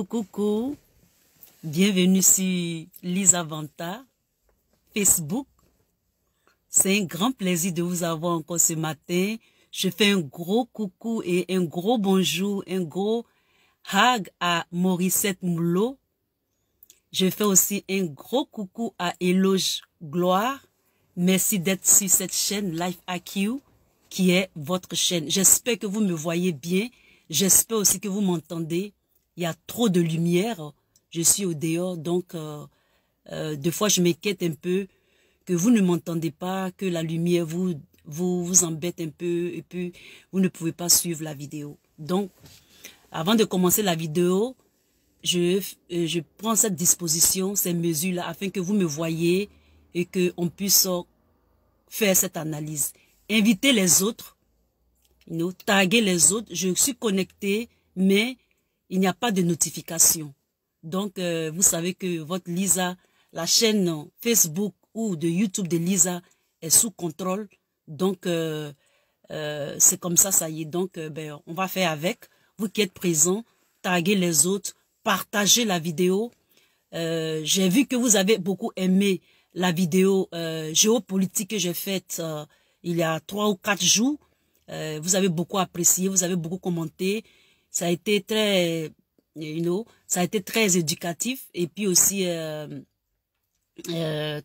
Coucou. Bienvenue sur Lisa Vanta, Facebook. C'est un grand plaisir de vous avoir encore ce matin. Je fais un gros coucou et un gros bonjour, un gros hug à Morissette Moulot. Je fais aussi un gros coucou à Éloge Gloire. Merci d'être sur cette chaîne Life IQ qui est votre chaîne. J'espère que vous me voyez bien. J'espère aussi que vous m'entendez. Il y a trop de lumière. Je suis au dehors, donc des fois je m'inquiète un peu que vous ne m'entendez pas, que la lumière vous embête un peu et puis vous ne pouvez pas suivre la vidéo. Donc, avant de commencer la vidéo, je prends cette disposition, ces mesures-là, afin que vous me voyez et qu'on puisse faire cette analyse. Invitez les autres, taguer les autres. Je suis connecté, mais il n'y a pas de notification. Donc, vous savez que votre Lisa, la chaîne Facebook ou de YouTube de Lisa est sous contrôle. Donc, c'est comme ça y est. Donc, ben, on va faire avec. Vous qui êtes présents, taguez les autres, partagez la vidéo. J'ai vu que vous avez beaucoup aimé la vidéo géopolitique que j'ai faite il y a 3 ou 4 jours. Vous avez beaucoup apprécié, vous avez beaucoup commenté. Ça a été très, ça a été très éducatif et puis aussi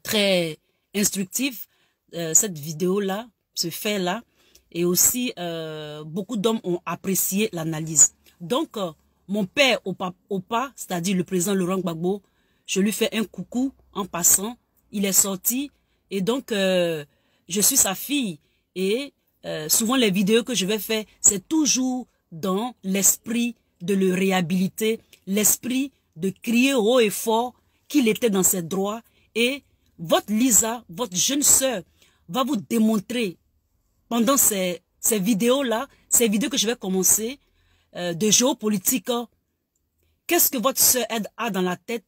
très instructif. Cette vidéo-là, ce fait-là. Et aussi, beaucoup d'hommes ont apprécié l'analyse. Donc, mon père Opa, c'est-à-dire le président Laurent Gbagbo, je lui fais un coucou en passant. Il est sorti et donc, je suis sa fille. Et souvent, les vidéos que je vais faire, c'est toujours dans l'esprit de le réhabiliter, l'esprit de crier haut et fort qu'il était dans ses droits. Et votre Lisa, votre jeune sœur, va vous démontrer pendant ces vidéos-là, ces vidéos que je vais commencer, de géopolitique, qu'est-ce que votre sœur a dans la tête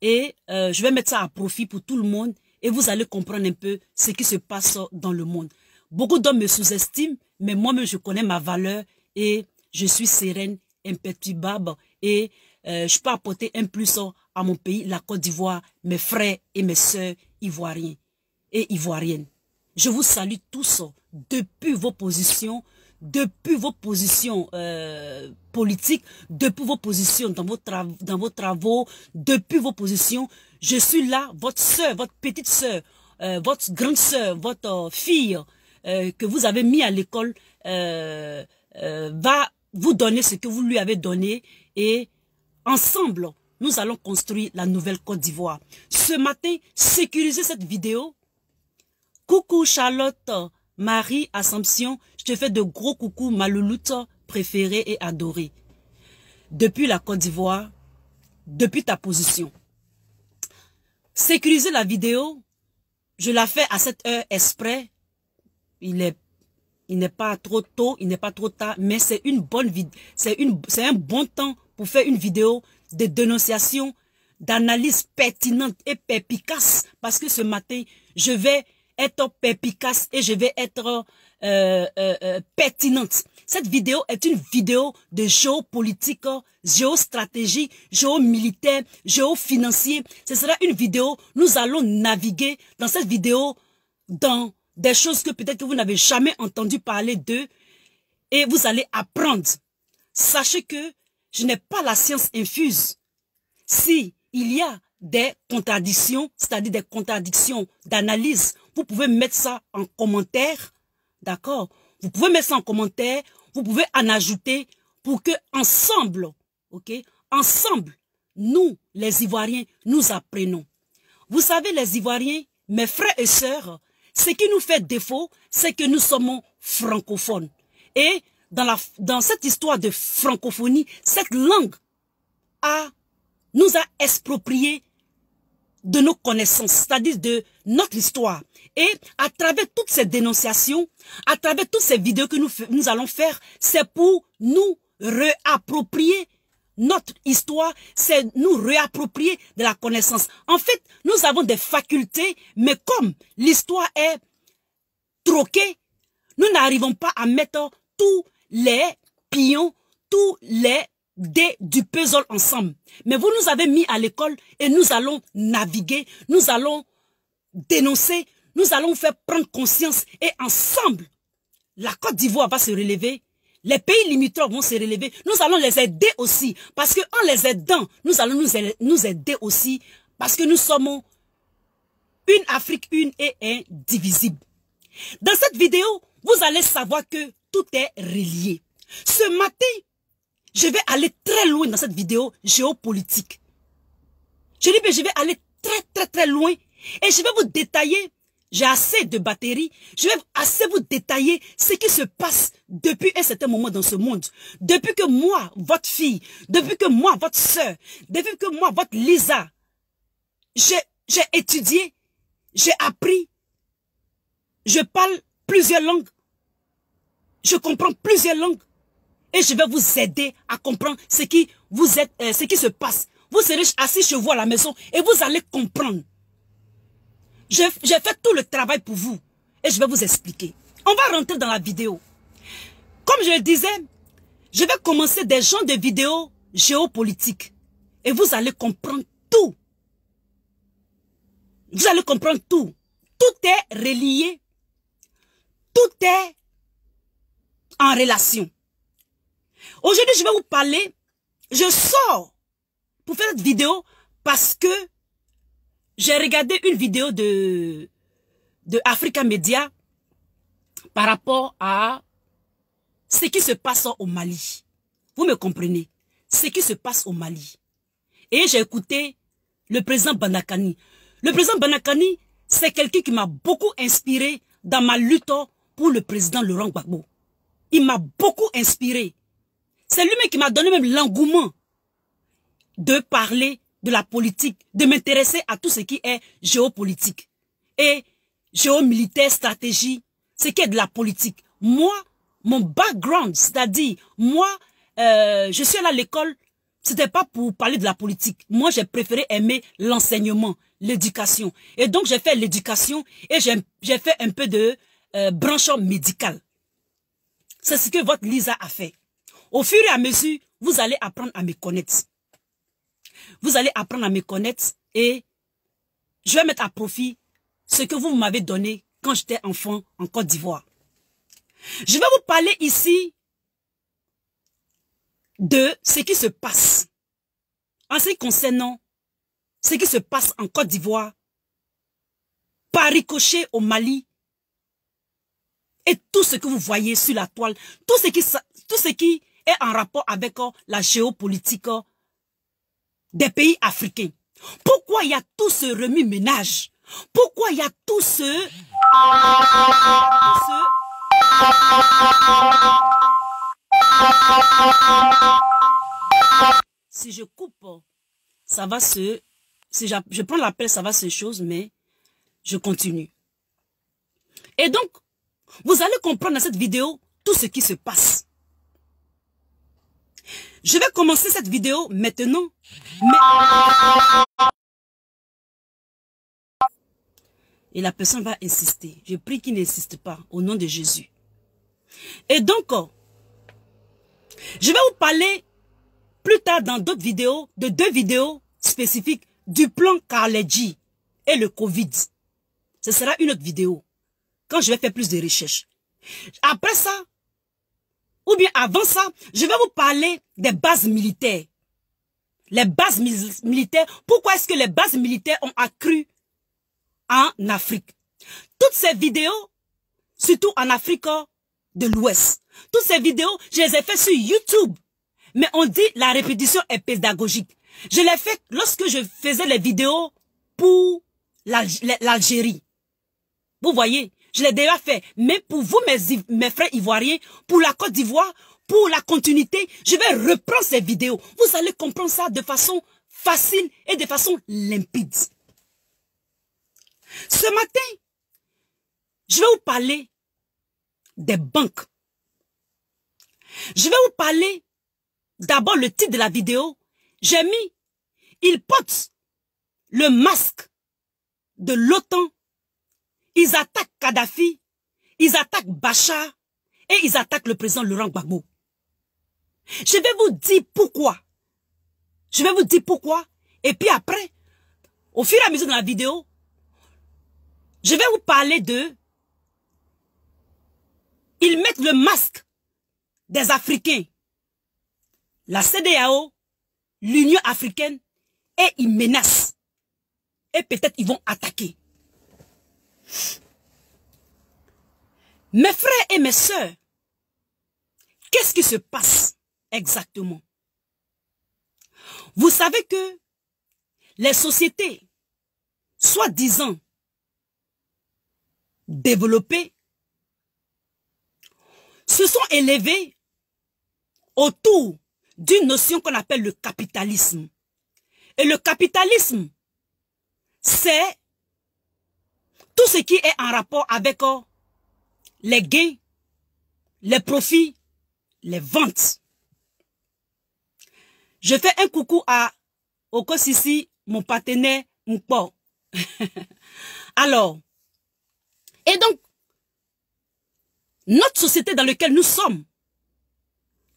et je vais mettre ça à profit pour tout le monde et vous allez comprendre un peu ce qui se passe dans le monde. Beaucoup d'hommes me sous-estiment, mais moi-même je connais ma valeur et je suis sereine, imperturbable et je peux apporter un plus à mon pays, la Côte d'Ivoire, mes frères et mes sœurs ivoiriens et ivoiriennes. Je vous salue tous depuis vos positions politiques, depuis vos positions dans vos travaux, depuis vos positions. Je suis là, votre sœur, votre petite sœur, votre grande sœur, votre fille que vous avez mis à l'école va vous donner ce que vous lui avez donné et ensemble, nous allons construire la nouvelle Côte d'Ivoire. Ce matin, sécurisez cette vidéo. Coucou Charlotte, Marie, Assomption, je te fais de gros coucou, ma louloute préférée et adorée. Depuis la Côte d'Ivoire, depuis ta position. Sécuriser la vidéo, je la fais à cette heure exprès. Il n'est pas trop tôt, il n'est pas trop tard, mais c'est une bonne vidéo, c'est un bon temps pour faire une vidéo de dénonciation, d'analyse pertinente et perspicace, parce que ce matin, je vais être perspicace et je vais être pertinente. Cette vidéo est une vidéo de géopolitique, géostratégie, géomilitaire, géofinancier. Ce sera une vidéo, nous allons naviguer dans cette vidéo dans des choses que peut-être que vous n'avez jamais entendu parler d'eux et vous allez apprendre. Sachez que je n'ai pas la science infuse. Si il y a des contradictions, c'est-à-dire des contradictions d'analyse, vous pouvez mettre ça en commentaire, d'accord? Vous pouvez mettre ça en commentaire, vous pouvez en ajouter pour que ensemble, ok? Ensemble, nous, les Ivoiriens, nous apprenons. Vous savez, les Ivoiriens, mes frères et sœurs, ce qui nous fait défaut, c'est que nous sommes francophones. Et dans cette histoire de francophonie, cette langue nous a exproprié de nos connaissances, c'est-à-dire de notre histoire. Et à travers toutes ces dénonciations, à travers toutes ces vidéos que nous allons faire, c'est pour nous réapproprier notre histoire, c'est nous réapproprier de la connaissance. En fait, nous avons des facultés, mais comme l'histoire est troquée, nous n'arrivons pas à mettre tous les pions, tous les dés du puzzle ensemble. Mais vous nous avez mis à l'école et nous allons naviguer, nous allons dénoncer, nous allons faire prendre conscience et ensemble, la Côte d'Ivoire va se relever, les pays limitrophes vont se relever, nous allons les aider aussi parce qu'en les aidant, nous allons nous aider aussi parce que nous sommes une Afrique une et indivisible. Dans cette vidéo, vous allez savoir que tout est relié. Ce matin, je vais aller très loin dans cette vidéo géopolitique. Je dis que je vais aller très loin et je vais vous détailler, j'ai assez de batterie, je vais assez vous détailler ce qui se passe depuis un certain moment dans ce monde. Depuis que moi, votre fille, depuis que moi, votre soeur, depuis que moi, votre Lisa, j'ai étudié, j'ai appris, je parle plusieurs langues, je comprends plusieurs langues. Et je vais vous aider à comprendre ce qui se passe. Vous serez assis chez vous à la maison et vous allez comprendre. J'ai fait tout le travail pour vous. Et je vais vous expliquer. On va rentrer dans la vidéo. Comme je le disais, je vais commencer des genres de vidéos géopolitiques. Et vous allez comprendre tout. Vous allez comprendre tout. Tout est relié. Tout est en relation. Aujourd'hui, je vais vous parler. Je sors pour faire cette vidéo parce que j'ai regardé une vidéo de Africa Media par rapport à ce qui se passe au Mali. Vous me comprenez? Ce qui se passe au Mali. Et j'ai écouté le président Banakani. Le président Banakani, c'est quelqu'un qui m'a beaucoup inspiré dans ma lutte pour le président Laurent Gbagbo. Il m'a beaucoup inspiré. C'est lui-même qui m'a donné même l'engouement de parler de la politique, de m'intéresser à tout ce qui est géopolitique et géomilitaire, stratégie, ce qui est de la politique. Moi, mon background, c'est-à-dire, moi, je suis allé à l'école, c'était pas pour parler de la politique. Moi, j'ai préféré aimer l'enseignement, l'éducation. Et donc, j'ai fait l'éducation et j'ai fait un peu de branche médicale. C'est ce que votre Lisa a fait. Au fur et à mesure, vous allez apprendre à me connaître. Vous allez apprendre à me connaître et je vais mettre à profit ce que vous m'avez donné quand j'étais enfant en Côte d'Ivoire. Je vais vous parler ici de ce qui se passe en ce qui concerne ce qui se passe en Côte d'Ivoire, par ricochet au Mali et tout ce que vous voyez sur la toile, tout ce qui est en rapport avec la géopolitique des pays africains. Pourquoi il y a tout ce remue-ménage? Pourquoi il y a tout ce... Si je coupe, ça va se... Si je prends l'appel, ça va se chose, mais je continue. Et donc, vous allez comprendre dans cette vidéo tout ce qui se passe. Je vais commencer cette vidéo maintenant. Et la personne va insister. Je prie qu'il n'insiste pas au nom de Jésus. Et donc, je vais vous parler plus tard dans d'autres vidéos, de 2 vidéos spécifiques du plan Carnegie et le Covid. Ce sera une autre vidéo quand je vais faire plus de recherches. Après ça, ou bien avant ça, je vais vous parler des bases militaires. Les bases militaires, pourquoi est-ce que les bases militaires ont accru en Afrique? Toutes ces vidéos, surtout en Afrique de l'Ouest, toutes ces vidéos, je les ai faites sur YouTube. Mais on dit la répétition est pédagogique. Je l'ai fait lorsque je faisais les vidéos pour l'Algérie. Vous voyez, je l'ai déjà fait. Mais pour vous, mes frères ivoiriens, pour la Côte d'Ivoire, pour la continuité, je vais reprendre ces vidéos. Vous allez comprendre ça de façon facile et de façon limpide. Ce matin, je vais vous parler des banques. Je vais vous parler, d'abord le titre de la vidéo, j'ai mis, ils portent le masque de l'OTAN, ils attaquent Kadhafi, ils attaquent Bachar et ils attaquent le président Laurent Gbagbo. Je vais vous dire pourquoi. Je vais vous dire pourquoi. Et puis après, au fur et à mesure de la vidéo, je vais vous parler de... Ils mettent le masque des Africains. La CEDEAO, l'Union africaine, et ils menacent. Et peut-être ils vont attaquer. Mes frères et mes sœurs, qu'est-ce qui se passe exactement? Vous savez que les sociétés, soi-disant développées, se sont élevées autour d'une notion qu'on appelle le capitalisme. Et le capitalisme, c'est tout ce qui est en rapport avec les gains, les profits, les ventes. Je fais un coucou à Okosisi, mon partenaire Mpo. Alors, et donc, notre société dans laquelle nous sommes,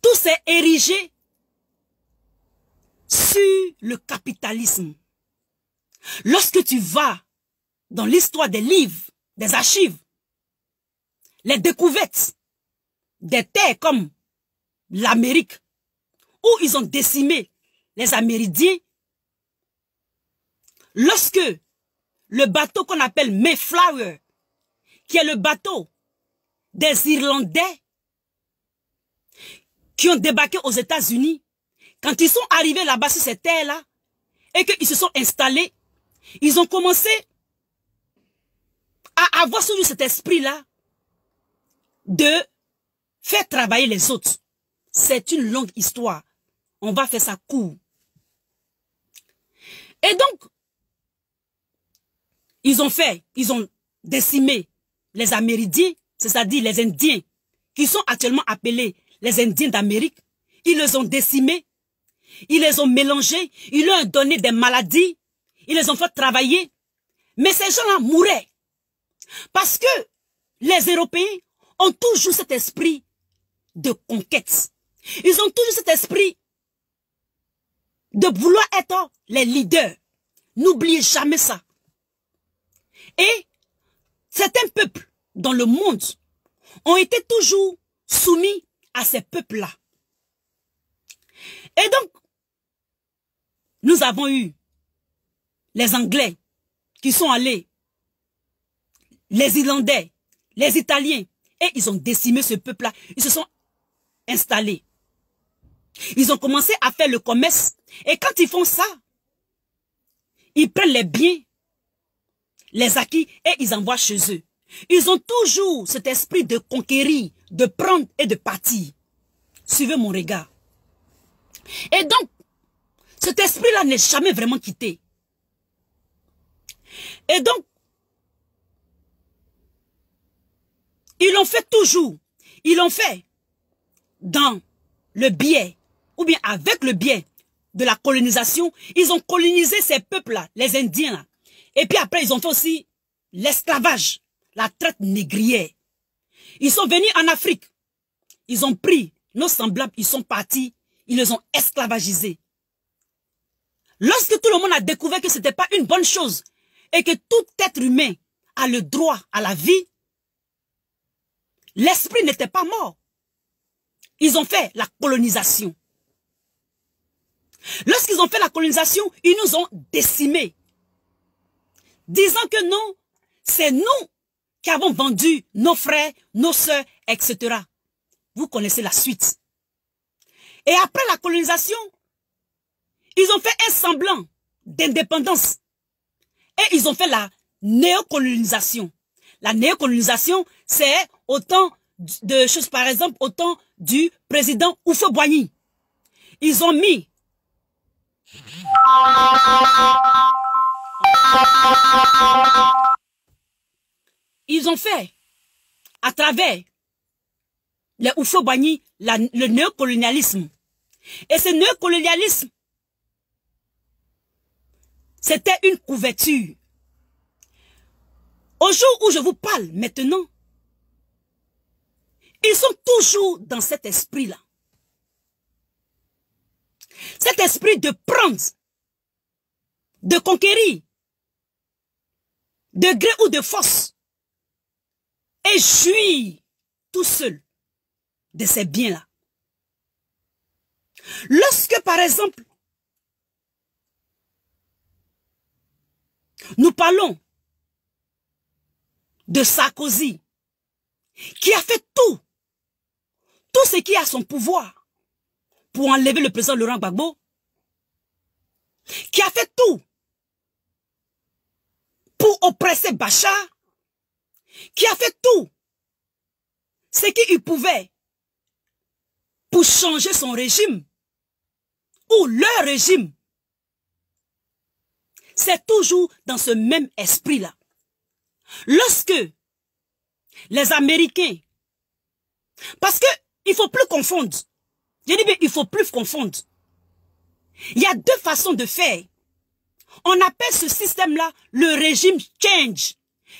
tout s'est érigé sur le capitalisme. Lorsque tu vas dans l'histoire des livres, des archives, les découvertes des terres comme l'Amérique, où ils ont décimé les Amérindiens, lorsque le bateau qu'on appelle Mayflower, qui est le bateau des Irlandais qui ont débarqué aux États-Unis, quand ils sont arrivés là-bas sur ces terres-là, et qu'ils se sont installés, ils ont commencé à avoir sur cet esprit-là de faire travailler les autres. C'est une longue histoire. On va faire ça court. Et donc, ils ont décimé les Amérindiens, c'est-à-dire les Indiens, qui sont actuellement appelés les Indiens d'Amérique. Ils les ont décimés, ils les ont mélangés, ils leur ont donné des maladies, ils les ont fait travailler. Mais ces gens-là mouraient. Parce que les Européens ont toujours cet esprit de conquête. Ils ont toujours cet esprit de vouloir être les leaders. N'oubliez jamais ça. Et certains peuples dans le monde ont été toujours soumis à ces peuples-là. Et donc, nous avons eu les Anglais qui sont allés, les Irlandais, les Italiens, et ils ont décimé ce peuple-là. Ils se sont installés. Ils ont commencé à faire le commerce. Et quand ils font ça, ils prennent les biens, les acquis, et ils envoient chez eux. Ils ont toujours cet esprit de conquérir, de prendre et de partir. Suivez mon regard. Et donc, cet esprit-là n'est jamais vraiment quitté. Et donc, ils l'ont fait toujours. Ils l'ont fait dans le biais, ou bien avec le biais de la colonisation. Ils ont colonisé ces peuples-là, les Indiens là. Et puis après, ils ont fait aussi l'esclavage, la traite négrière. Ils sont venus en Afrique. Ils ont pris nos semblables, ils sont partis, ils les ont esclavagisés. Lorsque tout le monde a découvert que ce n'était pas une bonne chose et que tout être humain a le droit à la vie, l'esprit n'était pas mort. Ils ont fait la colonisation. Lorsqu'ils ont fait la colonisation, ils nous ont décimés. Disant que non, c'est nous qui avons vendu nos frères, nos sœurs, etc. Vous connaissez la suite. Et après la colonisation, ils ont fait un semblant d'indépendance. Et ils ont fait la néocolonisation. La néocolonisation, c'est autant de choses, par exemple, autant du président Houphouët-Boigny. Ils ont mis fait à travers les Houphouët-Boigny le néocolonialisme. Et ce néocolonialisme, c'était une couverture. Au jour où je vous parle maintenant, ils sont toujours dans cet esprit-là. Cet esprit de prendre, de conquérir, de gré ou de force, et jouir tout seul de ces biens-là. Lorsque, par exemple, nous parlons de Sarkozy, qui a fait tout ce qui est à son pouvoir pour enlever le président Laurent Gbagbo, qui a fait tout pour oppresser Bachar, qui a fait tout ce qu'il pouvait pour changer son régime ou leur régime. C'est toujours dans ce même esprit-là. Lorsque les Américains, parce que il faut plus confondre, je dis bien il faut plus confondre Il y a deux façons de faire. On appelle ce système-là le régime change.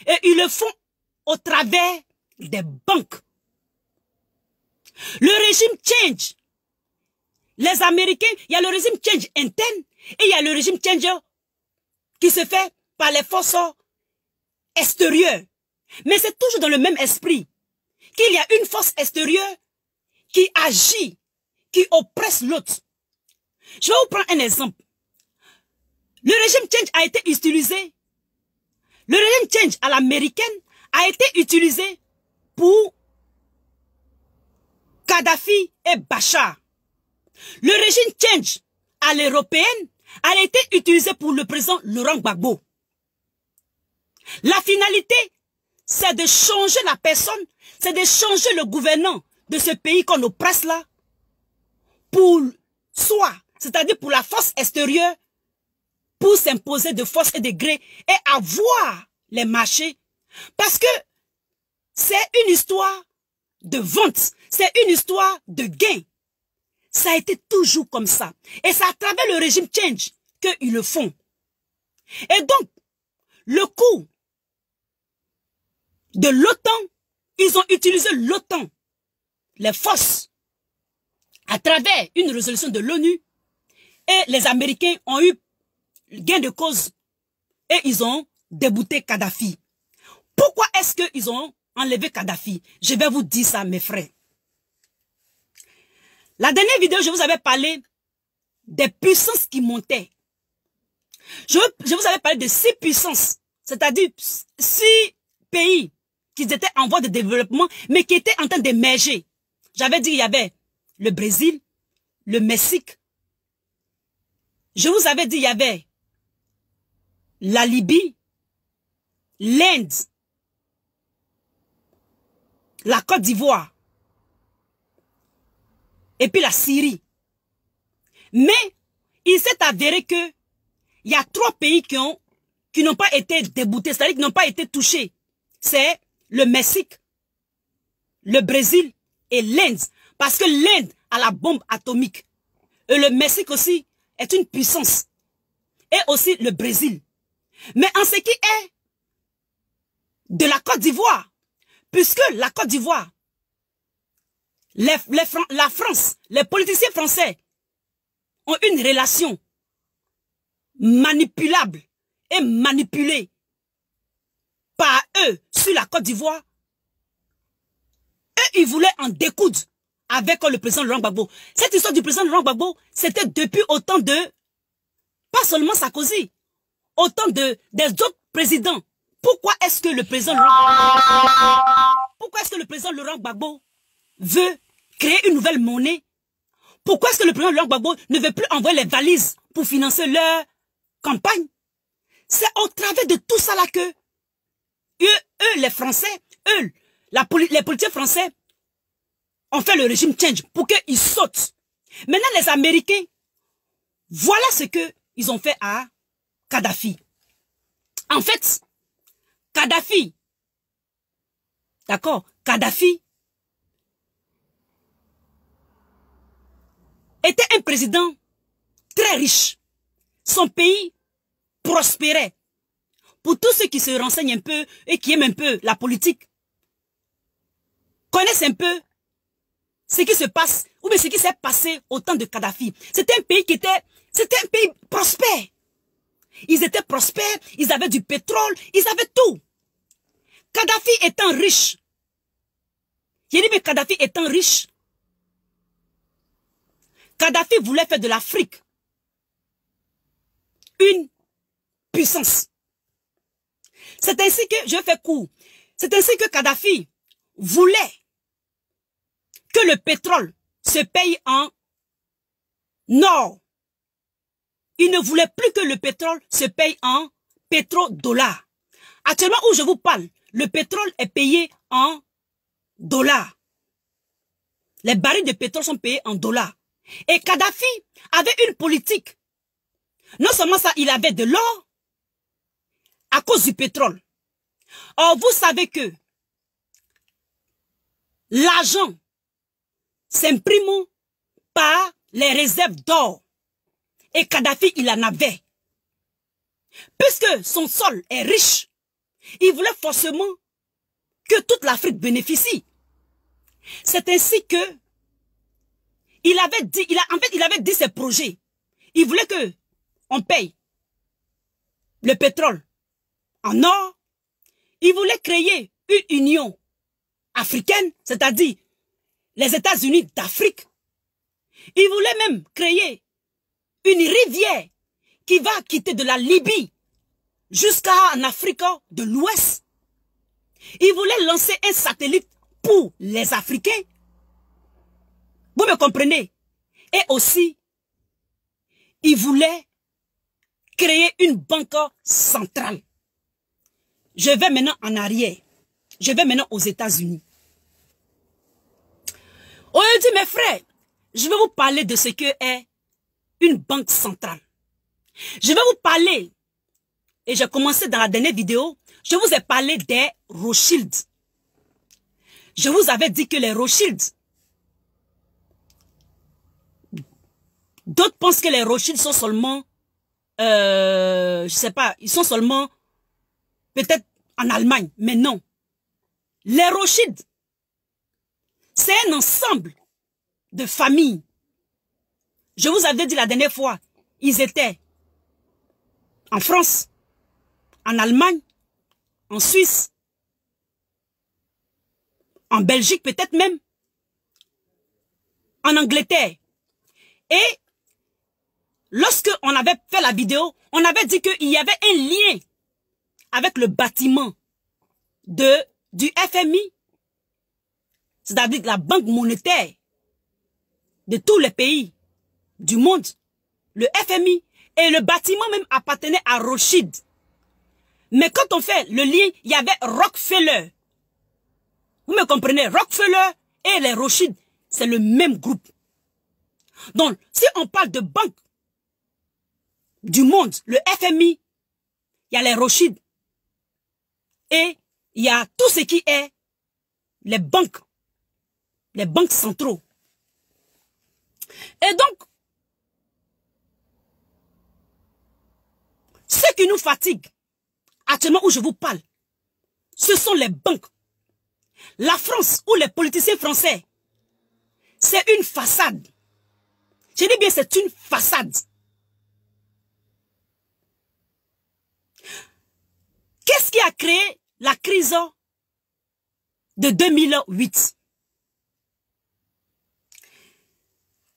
Et ils le font au travers des banques. Le régime change. Les Américains, il y a le régime change interne et il y a le régime change qui se fait par les forces extérieures. Mais c'est toujours dans le même esprit qu'il y a une force extérieure qui agit, qui oppresse l'autre. Je vais vous prendre un exemple. Le régime change a été utilisé. Le régime change à l'américaine a été utilisé pour Kadhafi et Bachar. Le régime change à l'européenne a été utilisé pour le président Laurent Gbagbo. La finalité, c'est de changer la personne, c'est de changer le gouvernant de ce pays qu'on oppresse là, pour soi, c'est-à-dire pour la force extérieure, pour s'imposer de force et de gré et avoir les marchés. Parce que c'est une histoire de vente, c'est une histoire de gain. Ça a été toujours comme ça. Et c'est à travers le régime change qu'ils le font. Et donc, le coup de l'OTAN, ils ont utilisé l'OTAN, les forces, à travers une résolution de l'ONU. Et les Américains ont eu gain de cause et ils ont débouté Kadhafi. Pourquoi est-ce qu'ils ont enlevé Kadhafi? Je vais vous dire ça, mes frères. La dernière vidéo, je vous avais parlé des puissances qui montaient. Je vous avais parlé de 6 puissances, c'est-à-dire 6 pays qui étaient en voie de développement, mais qui étaient en train d'émerger. J'avais dit qu'il y avait le Brésil, le Mexique. Je vous avais dit qu'il y avait la Libye, l'Inde, la Côte d'Ivoire, et puis la Syrie. Mais il s'est avéré que il y a 3 pays qui n'ont pas été déboutés, c'est-à-dire qui n'ont pas été touchés. C'est le Mexique, le Brésil et l'Inde. Parce que l'Inde a la bombe atomique. Et le Mexique aussi est une puissance. Et aussi le Brésil. Mais en ce qui est de la Côte d'Ivoire, puisque la Côte d'Ivoire, la France, les politiciens français ont une relation manipulable et manipulée par eux sur la Côte d'Ivoire. Eux, ils voulaient en découdre avec le président Laurent Gbagbo. Cette histoire du président Laurent Gbagbo, c'était depuis autant de, pas seulement Sarkozy, autant des autres présidents. Pourquoi est-ce que le président Laurent Gbagbo veut créer une nouvelle monnaie? Pourquoi est-ce que le président Laurent Gbagbo ne veut plus envoyer les valises pour financer leur campagne? C'est au travers de tout ça là que eux les Français, les politiciens français ont fait le régime change pour qu'ils sautent. Maintenant les Américains, voilà ce qu'ils ont fait à Kadhafi. En fait, Kadhafi, d'accord, Kadhafi était un président très riche. Son pays prospérait. Pour tous ceux qui se renseignent un peu et qui aiment un peu la politique, connaissent un peu ce qui se passe, ou bien ce qui s'est passé au temps de Kadhafi. C'était un pays prospère. Ils étaient prospères, ils avaient du pétrole, ils avaient tout. Kadhafi étant riche, j'ai dit mais Kadhafi étant riche, Kadhafi voulait faire de l'Afrique une puissance. C'est ainsi que, je fais court, c'est ainsi que Kadhafi voulait que le pétrole se paye en or. Il ne voulait plus que le pétrole se paye en pétrodollar. Actuellement où je vous parle, le pétrole est payé en dollars. Les barils de pétrole sont payés en dollars. Et Kadhafi avait une politique. Non seulement ça, il avait de l'or à cause du pétrole. Or, vous savez que l'argent s'imprime par les réserves d'or. Et Kadhafi, il en avait. Puisque son sol est riche, il voulait forcément que toute l'Afrique bénéficie. C'est ainsi que il avait dit, il avait dit ses projets. Il voulait que on paye le pétrole en or. Il voulait créer une union africaine, c'est-à-dire les États-Unis d'Afrique. Il voulait même créer une rivière qui va quitter de la Libye jusqu'en Afrique de l'Ouest. Il voulait lancer un satellite pour les Africains. Vous me comprenez? Et aussi, il voulait créer une banque centrale. Je vais maintenant en arrière. Je vais maintenant aux États-Unis. Aujourd'hui, mes frères, je vais vous parler de ce que est une banque centrale. Je vais vous parler, et j'ai commencé dans la dernière vidéo, je vous ai parlé des Rothschild. Je vous avais dit que les Rothschild, d'autres pensent que les Rothschild sont seulement, je sais pas, ils sont seulement peut-être en Allemagne, mais non. Les Rothschild, c'est un ensemble de familles. Je vous avais dit la dernière fois, ils étaient en France, en Allemagne, en Suisse, en Belgique peut-être même, en Angleterre. Et lorsque on avait fait la vidéo, on avait dit qu'il y avait un lien avec le bâtiment du FMI, c'est-à-dire la Banque monétaire de tous les pays du monde, le FMI, et le bâtiment même appartenait à Rothschild. Mais quand on fait le lien, il y avait Rockefeller. Vous me comprenez? Rockefeller et les Rothschild, c'est le même groupe. Donc, si on parle de banque du monde, le FMI, il y a les Rothschild et il y a tout ce qui est les banques centraux. Et donc, ce qui nous fatigue, actuellement où je vous parle, ce sont les banques. La France ou les politiciens français, c'est une façade. Je dis bien, c'est une façade. Qu'est-ce qui a créé la crise de 2008?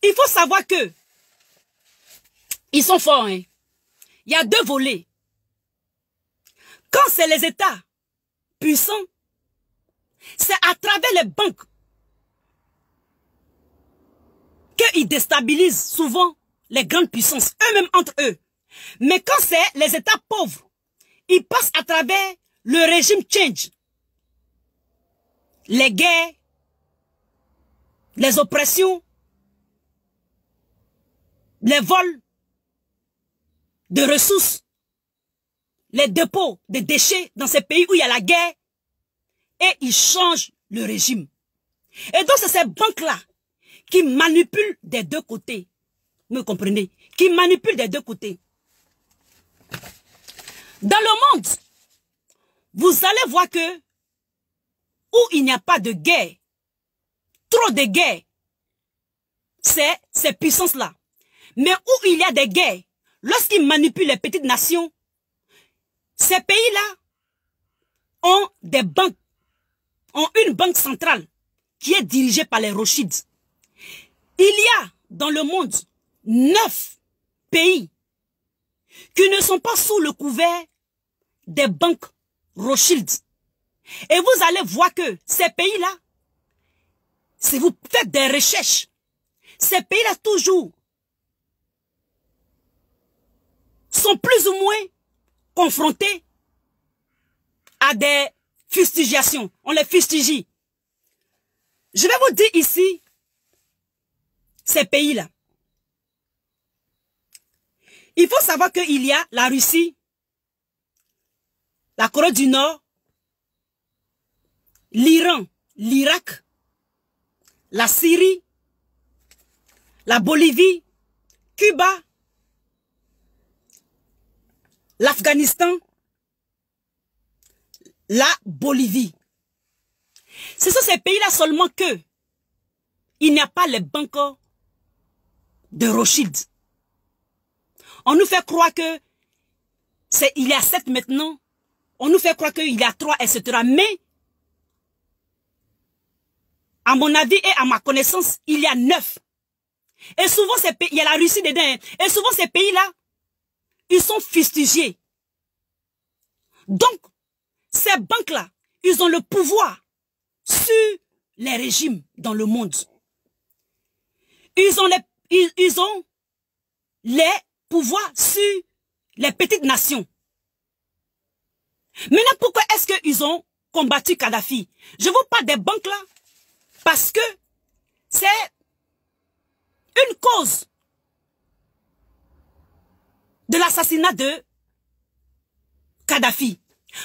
Il faut savoir que ils sont forts, hein. Il y a deux volets. Quand c'est les États puissants, c'est à travers les banques qu'ils déstabilisent souvent les grandes puissances, eux-mêmes entre eux. Mais quand c'est les États pauvres, ils passent à travers le régime change. Les guerres, les oppressions, les vols de ressources, les dépôts de déchets dans ces pays où il y a la guerre, et ils changent le régime. Et donc c'est ces banques-là qui manipulent des deux côtés. Vous me comprenez? Qui manipulent des deux côtés. Dans le monde, vous allez voir que où il n'y a pas de guerre, trop de guerres, c'est ces puissances-là. Mais où il y a des guerres, lorsqu'ils manipulent les petites nations, ces pays-là ont des banques, ont une banque centrale qui est dirigée par les Rothschild. Il y a dans le monde 9 pays qui ne sont pas sous le couvert des banques Rothschild. Et vous allez voir que ces pays-là, si vous faites des recherches, ces pays-là toujours sont plus ou moins confrontés à des fustigations. On les fustige. Je vais vous dire ici, ces pays-là. Il faut savoir qu'il y a la Russie, la Corée du Nord, l'Iran, l'Irak, la Syrie, la Bolivie, Cuba, l'Afghanistan, la Bolivie. Ce sont ces pays-là seulement que il n'y a pas les banques de Rothschild. On nous fait croire que il y a 7 maintenant. On nous fait croire qu'il y a 3, etc. Mais, à mon avis et à ma connaissance, il y a 9. Et souvent, ces pays, il y a la Russie dedans. Et souvent, ces pays-là, ils sont fustigés. Donc, ces banques-là, ils ont le pouvoir sur les régimes dans le monde. Ils ont les pouvoirs sur les petites nations. Maintenant, pourquoi est-ce qu'ils ont combattu Kadhafi? Je vous parle des banques là, parce que c'est une cause de l'assassinat de Kadhafi.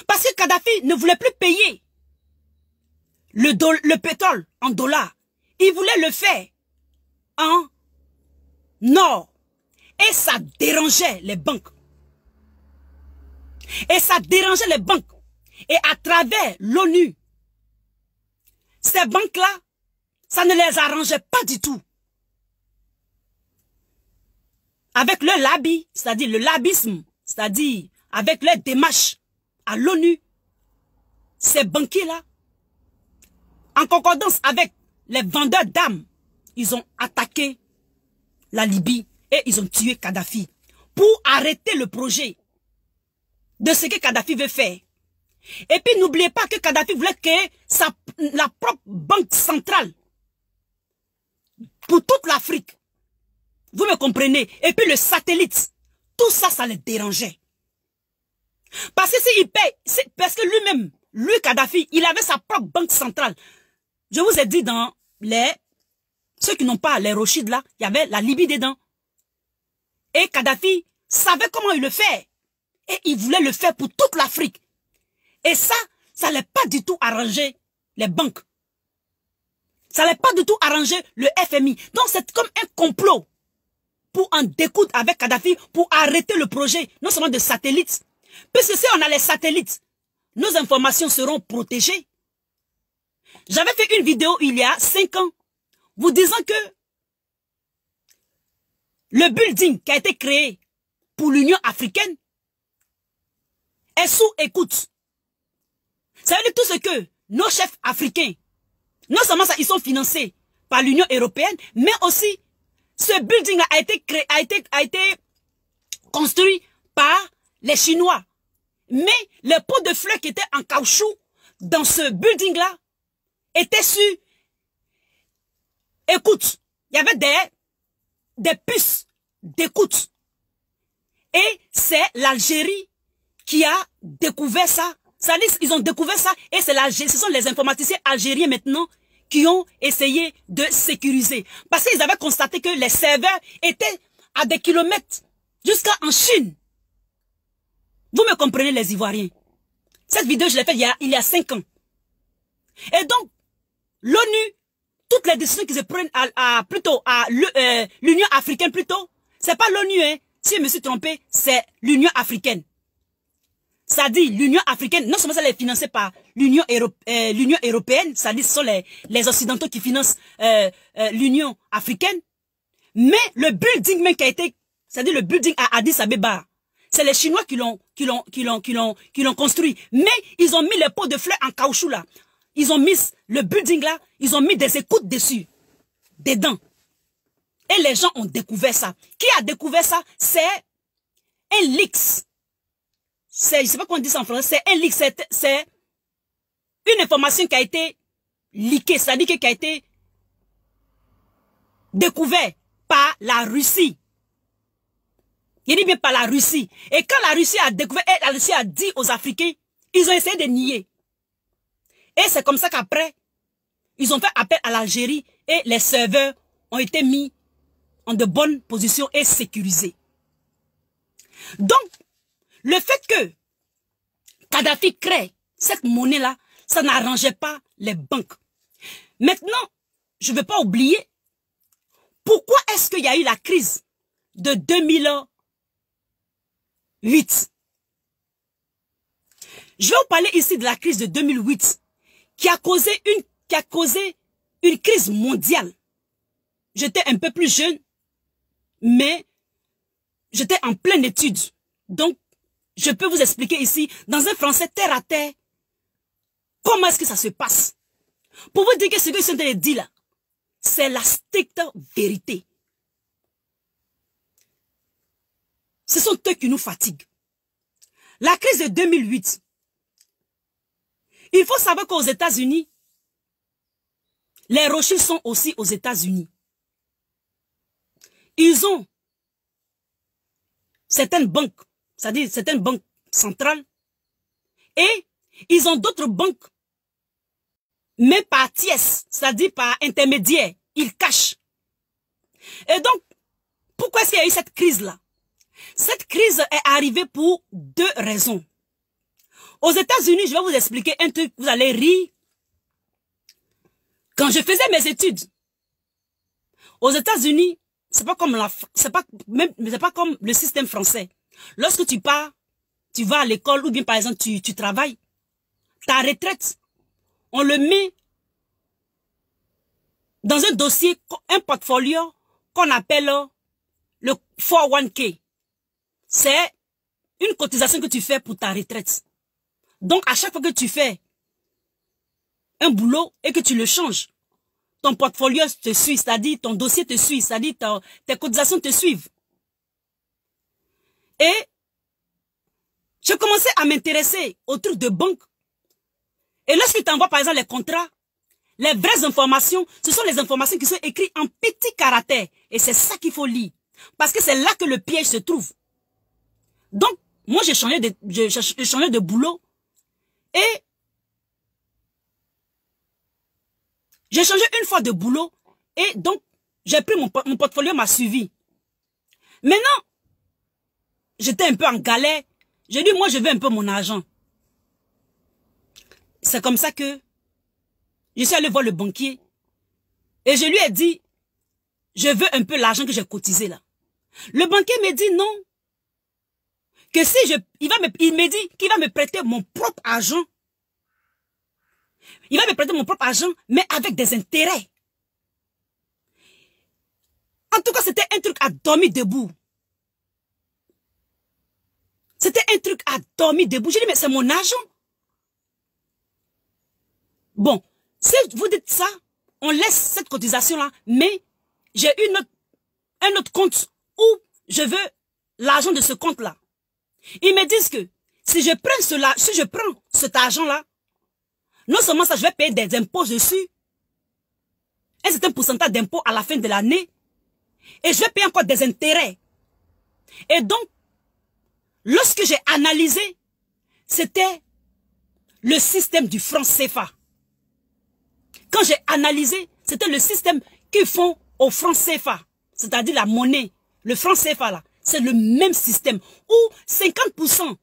Parce que Kadhafi ne voulait plus payer le pétrole en dollars. Il voulait le faire en or. Et ça dérangeait les banques. Et ça dérangeait les banques. Et à travers l'ONU, ces banques-là, ça ne les arrangeait pas du tout. Avec le lobby, c'est-à-dire le lobbyisme, c'est-à-dire avec les démarches à l'ONU, ces banquiers-là, en concordance avec les vendeurs d'armes, ils ont attaqué la Libye et ils ont tué Kadhafi pour arrêter le projet de ce que Kadhafi veut faire. Et puis n'oubliez pas que Kadhafi voulait créer la propre banque centrale pour toute l'Afrique. Vous me comprenez? Et puis le satellite, tout ça, ça les dérangeait. Parce que s'il paye, parce que lui-même, lui Kadhafi, il avait sa propre banque centrale. Je vous ai dit dans ceux qui n'ont pas les Rothschild là, il y avait la Libye dedans. Et Kadhafi savait comment il le fait. Et il voulait le faire pour toute l'Afrique. Et ça n'allait pas du tout arranger les banques. Ça n'allait pas du tout arranger le FMI. Donc c'est comme un complot pour en découdre avec Kadhafi, pour arrêter le projet, non seulement de satellites. Puisque si on a les satellites, nos informations seront protégées. J'avais fait une vidéo il y a 5 ans, vous disant que le building qui a été créé pour l'Union africaine est sous écoute. Ça veut dire tout ce que nos chefs africains, non seulement ça, ils sont financés par l'Union européenne, mais aussi ce building a été construit par les Chinois. Mais les pots de fleurs qui étaient en caoutchouc dans ce building-là étaient sur écoute. Il y avait des puces d'écoute. Et c'est l'Algérie qui a découvert ça. Ils ont découvert ça et ce sont les informaticiens algériens maintenant qui ont essayé de sécuriser. Parce qu'ils avaient constaté que les serveurs étaient à des kilomètres jusqu'en Chine. Vous me comprenez les Ivoiriens. Cette vidéo, je l'ai faite il y a 5 ans. Et donc, l'ONU, toutes les décisions qu'ils se prennent plutôt à l'Union africaine plutôt, c'est pas l'ONU, hein. Si je me suis trompé, c'est l'Union africaine. Ça dit l'Union africaine, non seulement ça est financé par l'Union européenne, ça dit ce sont les Occidentaux qui financent l'Union africaine, mais le building même qui a été, c'est-à-dire le building à Addis Abeba, c'est les Chinois qui l'ont construit. Mais ils ont mis les pots de fleurs en caoutchouc là. Ils ont mis le building là, ils ont mis des écoutes dessus, dedans. Et les gens ont découvert ça. Qui a découvert ça? C'est un leaks. Je ne sais pas comment on dit ça en français. C'est un leak. C'est une information qui a été leakée, c'est-à-dire qui a été découverte par la Russie. Il dit bien par la Russie. Et quand la Russie a découvert, la Russie a dit aux Africains, ils ont essayé de nier. Et c'est comme ça qu'après, ils ont fait appel à l'Algérie et les serveurs ont été mis en de bonnes positions et sécurisés. Donc, le fait que Kadhafi crée cette monnaie-là, ça n'arrangeait pas les banques. Maintenant, je ne vais pas oublier pourquoi est-ce qu'il y a eu la crise de 2008. Je vais vous parler ici de la crise de 2008 qui a causé une crise mondiale. J'étais un peu plus jeune, mais j'étais en pleine étude. Donc, je peux vous expliquer ici, dans un français terre à terre, comment est-ce que ça se passe. Pour vous dire que ce que je suis en train de dire là, c'est la stricte vérité. Ce sont eux qui nous fatiguent. La crise de 2008. Il faut savoir qu'aux États-Unis, les Rothschild sont aussi aux États-Unis. Ils ont certaines banques, c'est-à-dire certaines banques centrales, et ils ont d'autres banques, mais par tiers, c'est-à-dire par intermédiaire, ils cachent. Et donc, pourquoi est-ce qu'il y a eu cette crise-là? Cette crise est arrivée pour deux raisons. Aux États-Unis, je vais vous expliquer un truc, vous allez rire. Quand je faisais mes études, aux États-Unis, c'est pas comme le système français. Lorsque tu pars, tu vas à l'école ou bien par exemple tu travailles, ta retraite, on le met dans un dossier, un portfolio qu'on appelle le 401k. C'est une cotisation que tu fais pour ta retraite. Donc, à chaque fois que tu fais un boulot et que tu le changes, ton portfolio te suit, c'est-à-dire ton dossier te suit, c'est-à-dire tes cotisations te suivent. Et j'ai commencé à m'intéresser aux trucs de banque. Et lorsque tu envoies par exemple les contrats, les vraies informations, ce sont les informations qui sont écrites en petits caractères. Et c'est ça qu'il faut lire. Parce que c'est là que le piège se trouve. Donc, moi j'ai changé de boulot. Et j'ai changé une fois de boulot. Et donc, j'ai pris mon portfolio m'a suivi. Maintenant, j'étais un peu en galère. J'ai dit, moi je veux un peu mon argent. C'est comme ça que je suis allé voir le banquier. Et je lui ai dit, je veux un peu l'argent que j'ai cotisé là. Le banquier me dit non. Que si il me dit qu'il va me prêter mon propre argent. Il va me prêter mon propre argent, mais avec des intérêts. En tout cas, c'était un truc à dormir debout. C'était un truc à dormir debout. J'ai dit, mais c'est mon argent. Bon, si vous dites ça, on laisse cette cotisation-là, mais j'ai un autre compte où je veux l'argent de ce compte-là. Ils me disent que si je prends cet argent-là, non seulement ça, je vais payer des impôts dessus, un certain pourcentage d'impôts à la fin de l'année, et je vais payer encore des intérêts. Et donc, lorsque j'ai analysé, c'était le système du franc CFA. Quand j'ai analysé, c'était le système qu'ils font au franc CFA, c'est-à-dire la monnaie, le franc CFA là. C'est le même système où 50%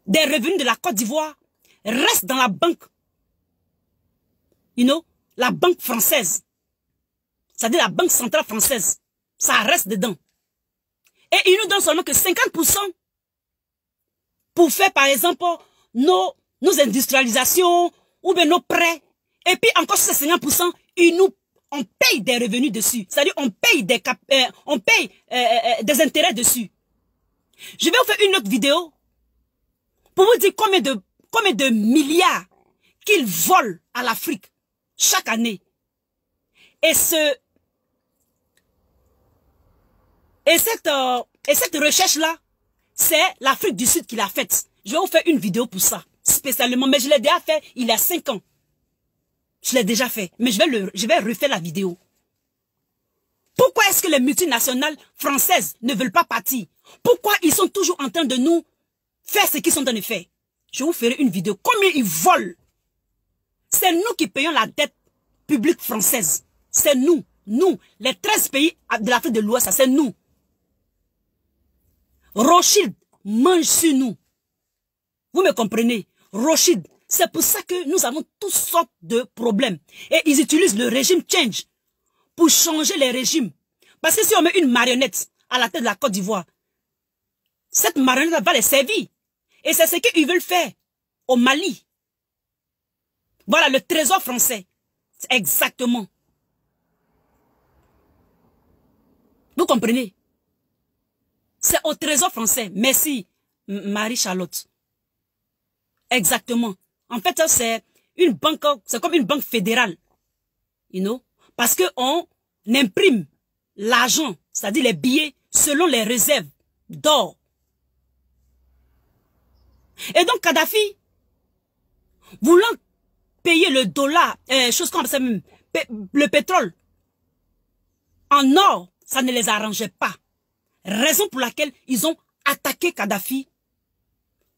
des revenus de la Côte d'Ivoire restent dans la banque. La banque française. C'est-à-dire la banque centrale française. Ça reste dedans. Et ils nous donnent seulement que 50% pour faire par exemple nos industrialisations ou bien nos prêts. Et puis encore sur ces 50%, on paye des revenus dessus. C'est-à-dire on paye des intérêts dessus. Je vais vous faire une autre vidéo pour vous dire combien de milliards qu'ils volent à l'Afrique chaque année. Et cette recherche-là, c'est l'Afrique du Sud qui l'a faite. Je vais vous faire une vidéo pour ça, spécialement. Mais je l'ai déjà fait il y a 5 ans. Je l'ai déjà fait, mais je vais refaire la vidéo. Pourquoi est-ce que les multinationales françaises ne veulent pas partir? Pourquoi ils sont toujours en train de nous faire ce qu'ils sont en train de faire? Je vous ferai une vidéo. Combien ils volent? C'est nous qui payons la dette publique française. C'est nous, les 13 pays de l'Afrique de l'Ouest, c'est nous. Rothschild mange sur nous. Vous me comprenez? Rothschild. C'est pour ça que nous avons toutes sortes de problèmes. Et ils utilisent le régime change pour changer les régimes. Parce que si on met une marionnette à la tête de la Côte d'Ivoire, cette marionnette va les servir. Et c'est ce qu'ils veulent faire au Mali. Voilà le trésor français. Exactement. Vous comprenez? C'est au trésor français. Merci, Marie-Charlotte. Exactement. En fait, c'est une banque, c'est comme une banque fédérale. You know? Parce qu'on imprime l'argent, c'est-à-dire les billets, selon les réserves d'or. Et donc, Kadhafi, voulant payer le dollar, chose comme ça même, le pétrole, en or, ça ne les arrangeait pas. Raison pour laquelle ils ont attaqué Kadhafi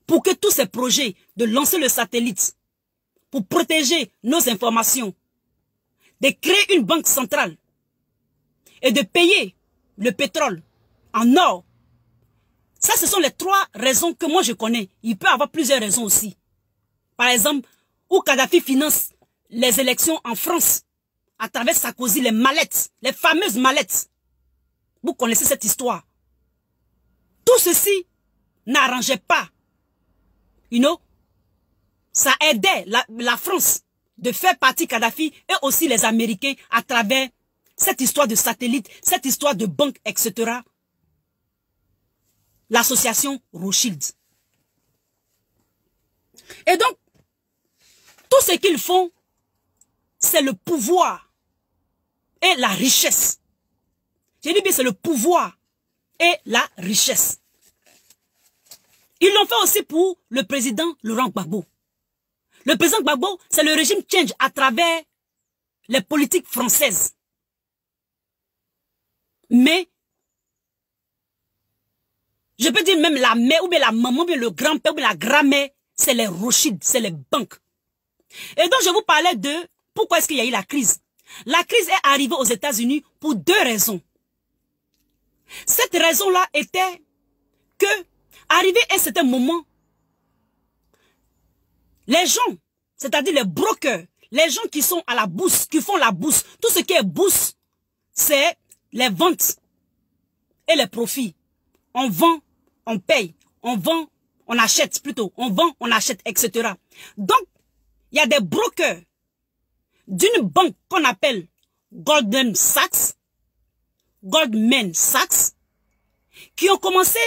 pour que tous ces projets de lancer le satellite, pour protéger nos informations, de créer une banque centrale et de payer le pétrole en or. Ça, ce sont les 3 raisons que moi je connais. Il peut y avoir plusieurs raisons aussi. Par exemple, où Kadhafi finance les élections en France à travers Sarkozy, les mallettes, les fameuses mallettes. Vous connaissez cette histoire. Tout ceci n'arrangeait pas. You know, ça aidait la France de faire partie Kadhafi et aussi les Américains à travers cette histoire de satellite, cette histoire de banque, etc. L'association Rothschild. Et donc, tout ce qu'ils font, c'est le pouvoir et la richesse. J'ai dit bien, c'est le pouvoir et la richesse. Ils l'ont fait aussi pour le président Laurent Gbagbo. Le président Gbagbo, c'est le régime change à travers les politiques françaises. Mais, je peux dire même la mère, ou bien la maman, ou bien le grand-père, ou bien la grand-mère, c'est les Rothschild, c'est les banques. Et donc, je vous parlais de pourquoi est-ce qu'il y a eu la crise. La crise est arrivée aux États-Unis pour 2 raisons. Cette raison-là était que, arrivé à un certain moment, les gens, c'est-à-dire les brokers, les gens qui sont à la bourse, qui font la bourse, tout ce qui est bourse, c'est les ventes et les profits. On vend, on paye, on vend, on achète plutôt, on vend, on achète, etc. Donc, il y a des brokers d'une banque qu'on appelle Goldman Sachs, qui ont commencé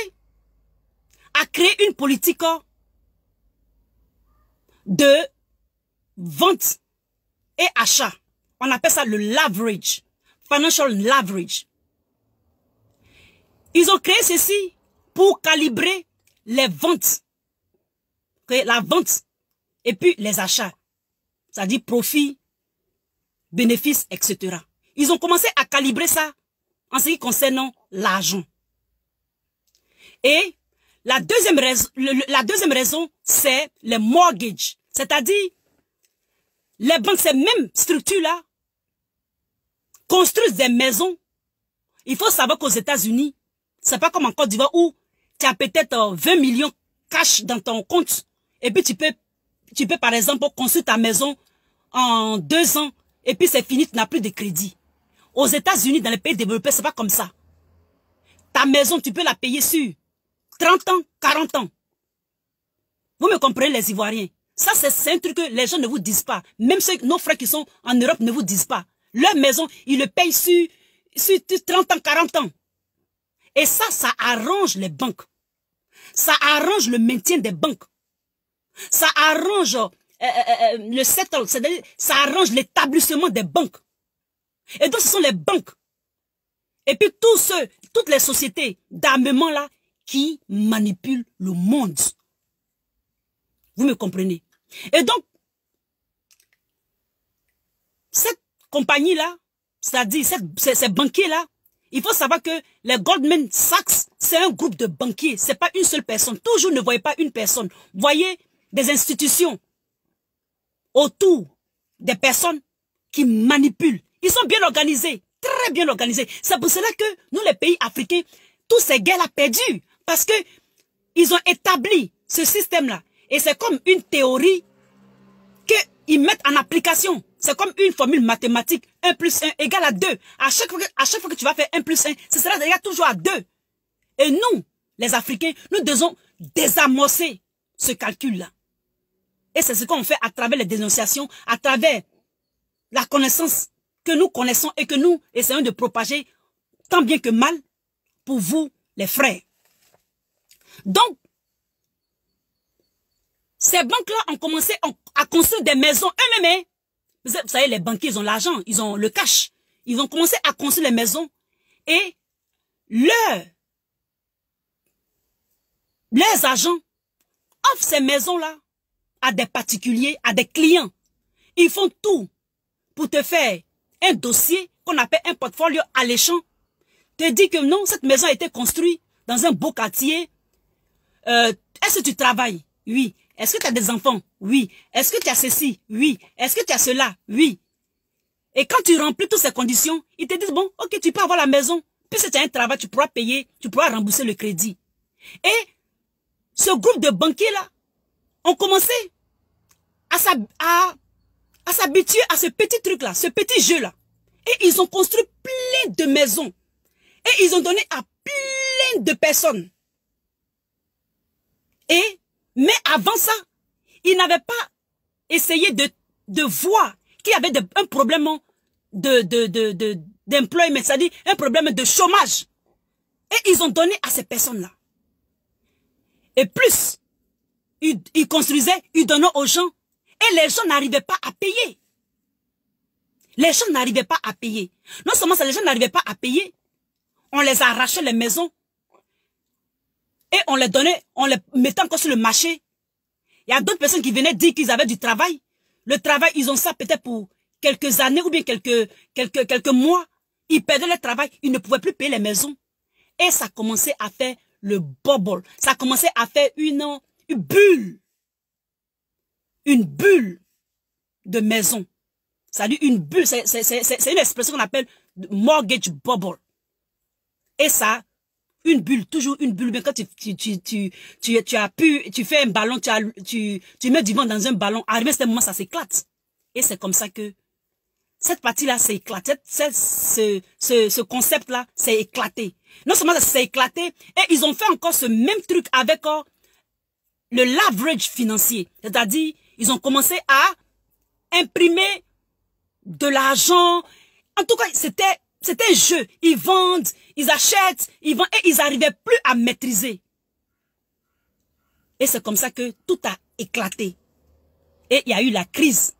à créer une politique de vente et achat. On appelle ça le leverage, financial leverage. Ils ont créé ceci pour calibrer les ventes, la vente et puis les achats, c'est-à-dire profit, bénéfices, etc. Ils ont commencé à calibrer ça en ce qui concerne l'argent. Et la deuxième raison, c'est les mortgages. C'est-à-dire, les banques, ces mêmes structures-là, construisent des maisons. Il faut savoir qu'aux États-Unis, c'est pas comme en Côte d'Ivoire où tu as peut-être 20 millions cash dans ton compte. Et puis tu peux par exemple construire ta maison en 2 ans. Et puis c'est fini, tu n'as plus de crédit. Aux États-Unis, dans les pays développés, c'est pas comme ça. Ta maison, tu peux la payer sur 30 ans, 40 ans. Vous me comprenez, les Ivoiriens? Ça, c'est un truc que les gens ne vous disent pas. Même nos frères qui sont en Europe ne vous disent pas. Leur maison, ils le payent sur 30 ans, 40 ans. Et ça arrange les banques. Ça arrange le maintien des banques. Ça arrange le settle, c'est-à-dire ça arrange l'établissement des banques. Et donc, ce sont les banques. Et puis, toutes les sociétés d'armement là qui manipulent le monde. Vous me comprenez? Et donc, cette compagnie-là, c'est-à-dire ces banquiers-là, il faut savoir que les Goldman Sachs, c'est un groupe de banquiers. C'est pas une seule personne. Toujours ne voyez pas une personne. Voyez des institutions autour des personnes qui manipulent. Ils sont bien organisés, très bien organisés. C'est pour cela que nous, les pays africains, tous ces gars-là perdus. Parce que ils ont établi ce système-là. Et c'est comme une théorie qu'ils mettent en application. C'est comme une formule mathématique. 1 plus 1 égale à 2. À chaque fois que tu vas faire 1 plus 1, ce sera égal toujours à 2. Et nous, les Africains, nous devons désamorcer ce calcul-là. Et c'est ce qu'on fait à travers les dénonciations, à travers la connaissance que nous connaissons et que nous essayons de propager tant bien que mal pour vous, les frères. Donc, ces banques-là ont commencé à construire des maisons eux-mêmes. Vous savez, les banquiers, ils ont l'argent, ils ont le cash. Ils ont commencé à construire les maisons et leurs agents offrent ces maisons-là à des particuliers, à des clients. Ils font tout pour te faire un dossier qu'on appelle un portfolio alléchant. Te dit que non, cette maison a été construite dans un beau quartier. Est-ce que tu travailles? Oui. Est-ce que tu as des enfants? Oui. Est-ce que tu as ceci? Oui. Est-ce que tu as cela? Oui. Et quand tu remplis toutes ces conditions, ils te disent, bon, ok, tu peux avoir la maison. Puisque tu as un travail, tu pourras payer, tu pourras rembourser le crédit. Et ce groupe de banquiers-là ont commencé à s'habituer à ce petit truc-là, ce petit jeu-là. Et ils ont construit plein de maisons. Et ils ont donné à plein de personnes. Mais avant ça, ils n'avaient pas essayé de voir qu'il y avait un problème d'employment, c'est-à-dire un problème de chômage. Et ils ont donné à ces personnes-là. Et plus, ils construisaient, ils donnaient aux gens. Et les gens n'arrivaient pas à payer. Les gens n'arrivaient pas à payer. Non seulement ça, les gens n'arrivaient pas à payer, on les arrachait les maisons. Et on les donnait, on les mettait encore sur le marché. Il y a d'autres personnes qui venaient dire qu'ils avaient du travail. Le travail, ils ont ça peut-être pour quelques années ou bien quelques mois. Ils perdaient le travail, ils ne pouvaient plus payer les maisons. Et ça commençait à faire le bubble. Ça commençait à faire une bulle. Une bulle de maison. C'est-à-dire une bulle, c'est une expression qu'on appelle mortgage bubble. Et ça, une bulle, toujours une bulle. Mais quand tu fais un ballon, tu mets du vent dans un ballon, arrivé à ce moment, ça s'éclate. Et c'est comme ça que cette partie-là s'est éclatée. Ce concept-là s'est éclaté. Non seulement ça s'est éclaté, et ils ont fait encore ce même truc avec le leverage financier. C'est-à-dire, ils ont commencé à imprimer de l'argent. En tout cas, c'était un jeu. Ils vendent, ils achètent, ils vendent et ils n'arrivaient plus à maîtriser. Et c'est comme ça que tout a éclaté. Et il y a eu la crise.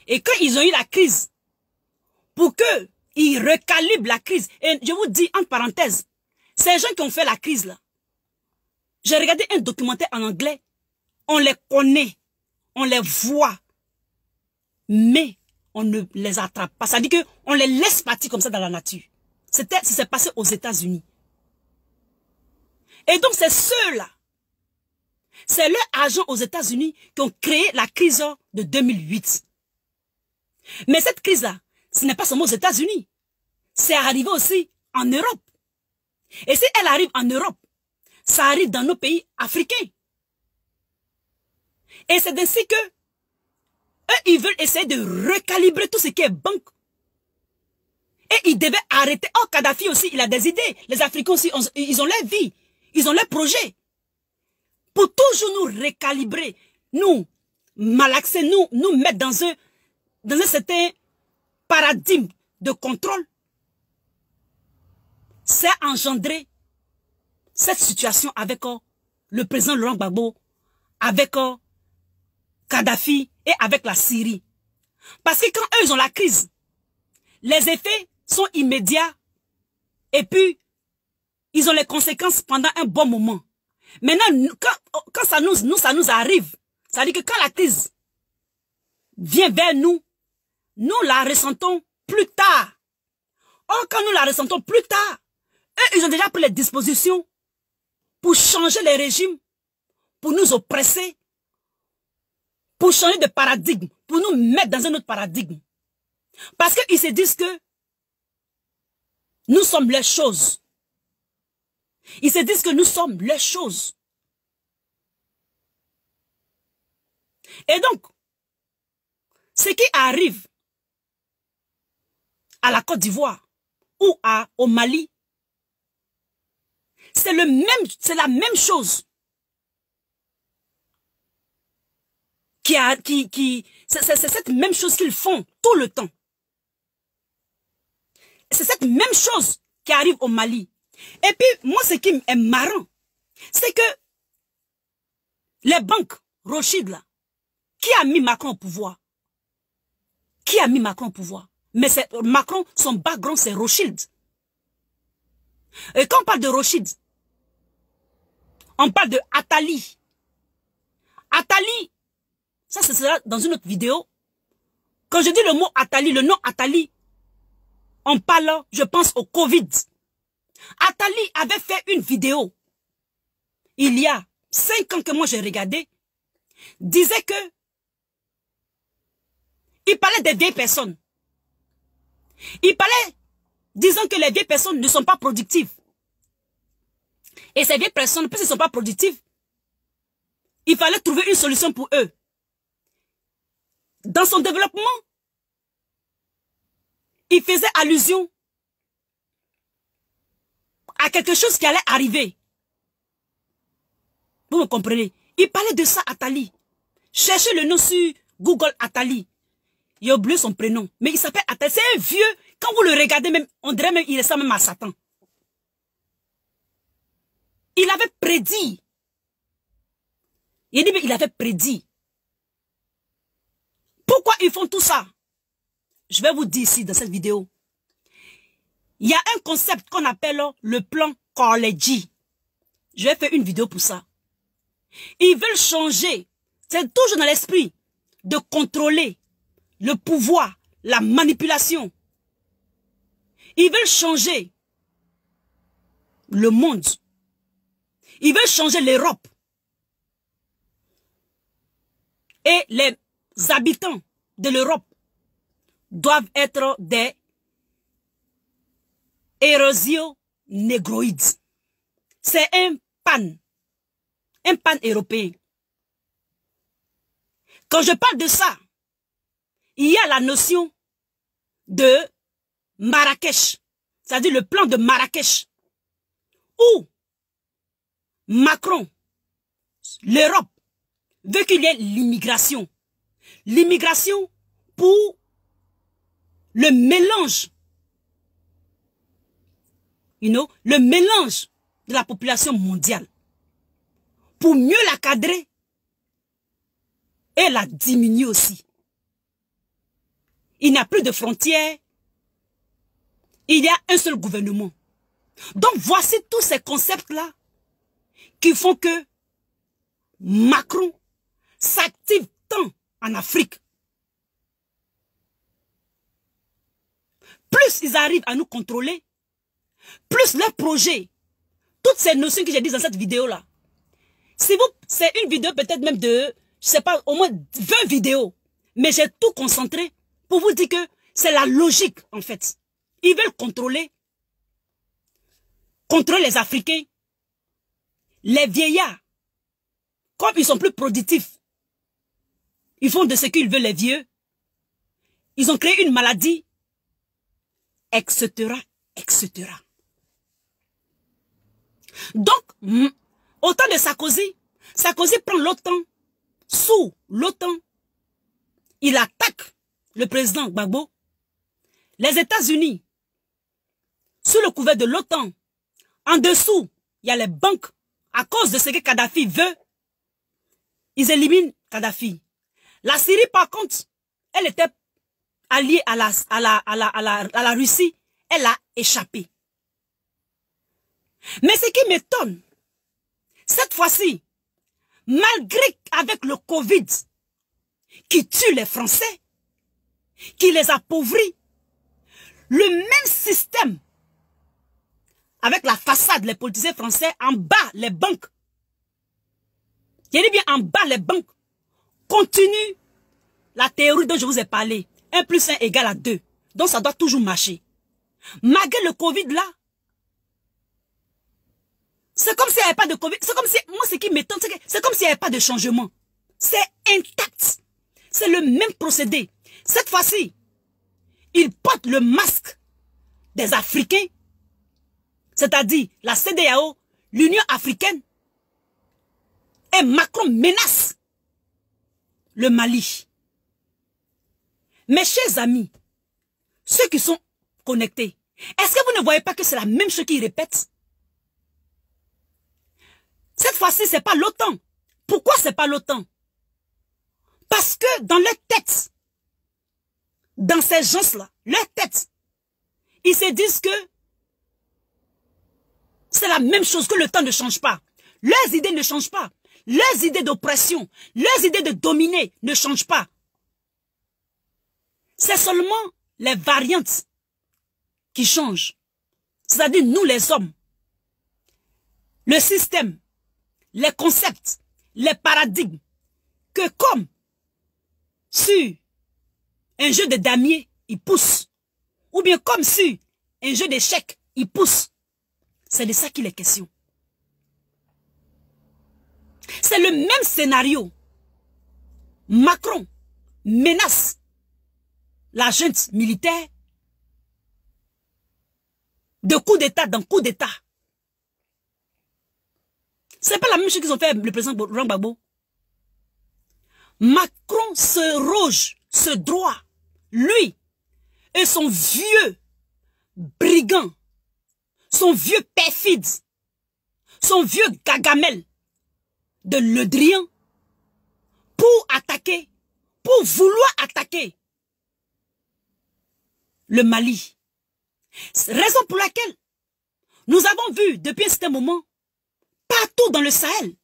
Et quand ils ont eu la crise, pour qu'ils recalibrent la crise, et je vous dis entre parenthèses, ces gens qui ont fait la crise là, j'ai regardé un documentaire en anglais, on les connaît, on les voit, mais on ne les attrape pas. Ça veut dire qu'on les laisse partir comme ça dans la nature. Ça s'est passé aux États-Unis. Et donc c'est ceux-là, c'est leurs agents aux États-Unis qui ont créé la crise de 2008. Mais cette crise-là, ce n'est pas seulement aux États-Unis. C'est arrivé aussi en Europe. Et si elle arrive en Europe, ça arrive dans nos pays africains. Et c'est ainsi que eux, ils veulent essayer de recalibrer tout ce qui est banque. Et ils devaient arrêter. Oh, Kadhafi aussi, il a des idées. Les Africains aussi, ils ont leur vie. Ils ont leurs projets. Pour toujours nous recalibrer, nous malaxer, nous mettre dans un certain paradigme de contrôle. C'est engendré cette situation avec le président Laurent Gbagbo, avec Kadhafi et avec la Syrie. Parce que quand eux, ils ont la crise, les effets sont immédiats et puis ils ont les conséquences pendant un bon moment. Maintenant, quand ça nous arrive, ça veut dire que quand la crise vient vers nous, nous la ressentons plus tard. Or, quand nous la ressentons plus tard, eux, ils ont déjà pris les dispositions pour changer les régimes, pour nous oppresser, pour changer de paradigme, pour nous mettre dans un autre paradigme. Parce qu'ils se disent que nous sommes les choses. Ils se disent que nous sommes les choses. Et donc, ce qui arrive à la Côte d'Ivoire ou au Mali, c'est la même chose. C'est cette même chose qu'ils font tout le temps. C'est cette même chose qui arrive au Mali. Et puis, moi, ce qui est marrant, c'est que les banques Rothschild, là, qui a mis Macron au pouvoir? Qui a mis Macron au pouvoir? Mais Macron, son background, c'est Rothschild. Et quand on parle de Rothschild, on parle de Attali. Attali, ça ce sera dans une autre vidéo. Quand je dis le mot Attali, le nom Attali, on parle, je pense, au Covid. Attali avait fait une vidéo, il y a 5 ans que moi j'ai regardé, disait que il parlait des vieilles personnes. Il parlait disant que les vieilles personnes ne sont pas productives. Et ces vieilles personnes, puisqu'elles ne sont pas productives, il fallait trouver une solution pour eux. Dans son développement, il faisait allusion à quelque chose qui allait arriver. Vous me comprenez? Il parlait de ça, Attali. Cherchez le nom sur Google, Attali. Il a oublié son prénom. Mais il s'appelle Attali. C'est un vieux. Quand vous le regardez, même, on dirait même qu'il ressemble même à Satan. Il avait prédit. Il dit, mais il avait prédit. Pourquoi ils font tout ça? Je vais vous dire ici, dans cette vidéo. Il y a un concept qu'on appelle le plan Carnegie. Je vais faire une vidéo pour ça. Ils veulent changer. C'est toujours dans l'esprit de contrôler le pouvoir, la manipulation. Ils veulent changer le monde. Ils veulent changer l'Europe. Et les habitants de l'Europe doivent être des érosio négroïdes. C'est un pan européen. Quand je parle de ça, il y a la notion de Marrakech, c'est-à-dire le plan de Marrakech, où Macron, l'Europe, veut qu'il y ait l'immigration. L'immigration pour le mélange, le mélange de la population mondiale. Pour mieux la cadrer et la diminuer aussi. Il n'y a plus de frontières. Il y a un seul gouvernement. Donc voici tous ces concepts-là qui font que Macron s'active tant en Afrique. Plus ils arrivent à nous contrôler, plus leurs projets, toutes ces notions que j'ai dit dans cette vidéo-là, si vous, c'est une vidéo peut-être même de, je sais pas, au moins 20 vidéos, mais j'ai tout concentré pour vous dire que c'est la logique en fait. Ils veulent contrôler les Africains, les vieillards. Comme ils sont plus productifs, ils font de ce qu'ils veulent les vieux. Ils ont créé une maladie, etc., etc. Donc, au temps de Sarkozy, Sarkozy prend l'OTAN, sous l'OTAN, il attaque le président Gbagbo. Les États-Unis, sous le couvert de l'OTAN, en dessous, il y a les banques. À cause de ce que Kadhafi veut, ils éliminent Kadhafi. La Syrie, par contre, elle était alliée à la Russie. Elle a échappé. Mais ce qui m'étonne, cette fois-ci, malgré avec le Covid, qui tue les Français, qui les appauvrit, le même système, avec la façade, les politiciens français, en bas, les banques, je dis bien en bas, les banques, continue la théorie dont je vous ai parlé. 1 plus 1 égale à 2. Donc ça doit toujours marcher. Malgré le Covid là, c'est comme s'il n'y avait pas de Covid. C'est comme si, moi ce qui m'étonne, c'est comme s'il n'y avait pas de changement. C'est intact. C'est le même procédé. Cette fois-ci, ils portent le masque des Africains, c'est-à-dire la CEDEAO, l'Union africaine, et Macron menace le Mali. Mes chers amis, ceux qui sont connectés, est-ce que vous ne voyez pas que c'est la même chose qu'ils répètent? Cette fois-ci, ce n'est pas l'OTAN. Pourquoi ce n'est pas l'OTAN? Parce que dans leur tête, dans ces gens-là, leur tête, ils se disent que c'est la même chose, que le temps ne change pas. Leurs idées ne changent pas. Leurs idées d'oppression, leurs idées de dominer ne changent pas. C'est seulement les variantes qui changent. C'est-à-dire nous les hommes. Le système, les concepts, les paradigmes, que comme sur un jeu de damier, il pousse. Ou bien comme sur un jeu d'échecs, il pousse. C'est de ça qu'il est question. C'est le même scénario. Macron menace la junte militaire de coup d'État dans coup d'État. C'est pas la même chose qu'ils ont fait le président Laurent Gbagbo. Macron se roge ce droit, lui et son vieux brigand, son vieux perfide, son vieux gagamel de Le Drian pour attaquer, pour vouloir attaquer le Mali. Raison pour laquelle nous avons vu depuis un certain moment, partout dans le Sahel,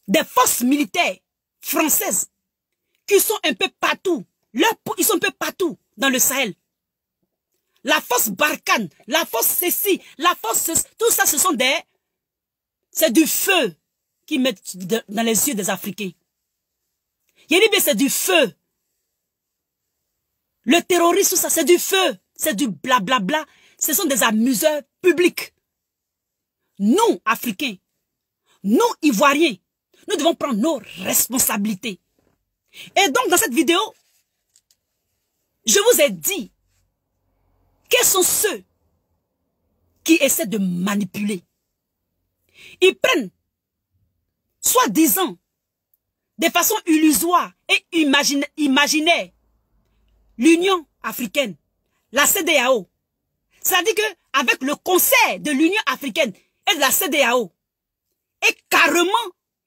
des forces militaires françaises qui sont un peu partout. Ils sont un peu partout dans le Sahel. La force Barkhane, la force ceci, la force... Tout ça, ce sont des... C'est du feu qu'ils mettent dans les yeux des Africains. Il dit bien c'est du feu. Le terrorisme, tout ça, c'est du feu. C'est du blablabla. Ce sont des amuseurs publics. Nous, Africains, nous, Ivoiriens, nous devons prendre nos responsabilités. Et donc, dans cette vidéo, je vous ai dit quels sont ceux qui essaient de manipuler. Ils prennent, soi-disant, de façon illusoire et imaginaire, l'Union africaine, la CEDEAO. C'est-à-dire qu'avec le conseil de l'Union africaine et de la CEDEAO, et carrément,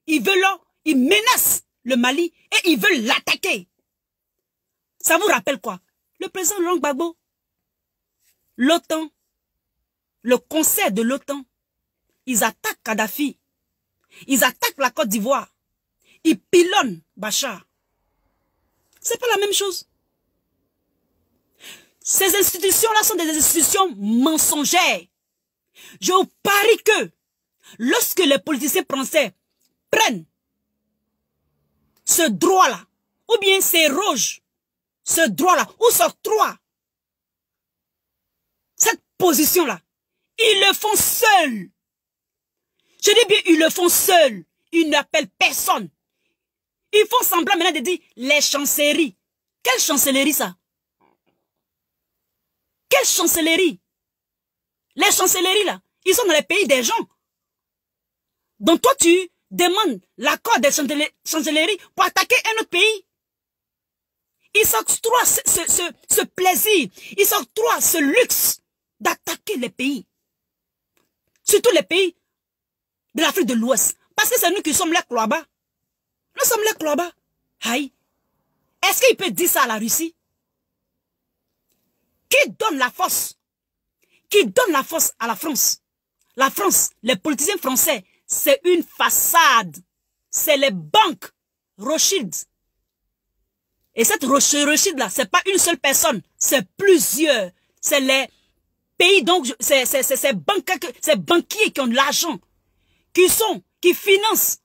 ils menacent le Mali et ils veulent l'attaquer. Ça vous rappelle quoi? Le président Laurent Gbagbo, l'OTAN, le conseil de l'OTAN, ils attaquent Kadhafi, ils attaquent la Côte d'Ivoire, ils pilonnent Bachar. C'est pas la même chose. Ces institutions-là sont des institutions mensongères. Je vous parie que lorsque les politiciens français prennent ce droit-là, ou bien s'érogent ce droit-là, ou s'octroient cette position-là, ils le font seuls. Je dis bien, ils le font seuls. Ils n'appellent personne. Ils font semblant maintenant de dire les chancelleries. Quelle chancellerie ça? Quelle chancellerie? Les chancelleries là, ils sont dans les pays des gens. Donc toi tu demandes l'accord des chancelleries pour attaquer un autre pays. Ils s'octroient ce plaisir, ils s'octroient ce luxe d'attaquer les pays. Surtout les pays de l'Afrique de l'Ouest. Parce que c'est nous qui sommes les cloibas. Nous sommes les cloibas. Aïe. Est-ce qu'il peut dire ça à la Russie? Qui donne la force? Qui donne la force à la France? La France, les politiciens français, c'est une façade. C'est les banques Rothschild. Et cette Rothschild là, c'est pas une seule personne, c'est plusieurs. C'est les pays, donc, c'est ces banquiers qui ont de l'argent, qui financent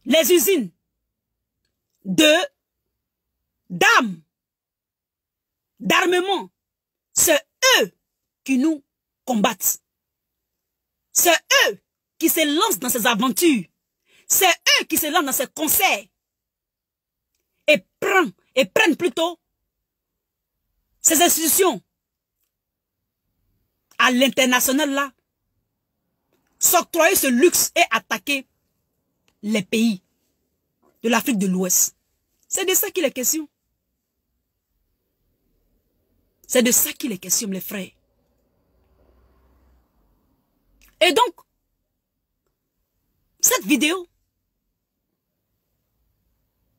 les usines d'armes, d'armement. C'est eux qui nous combattent. C'est eux qui se lancent dans ces aventures. C'est eux qui se lancent dans ces concerts. Et prennent plutôt ces institutions à l'international là, s'octroyer ce luxe et attaquer les pays. de l'Afrique de l'Ouest. C'est de ça qu'il est question. C'est de ça qu'il est question, les frères. Et donc, cette vidéo,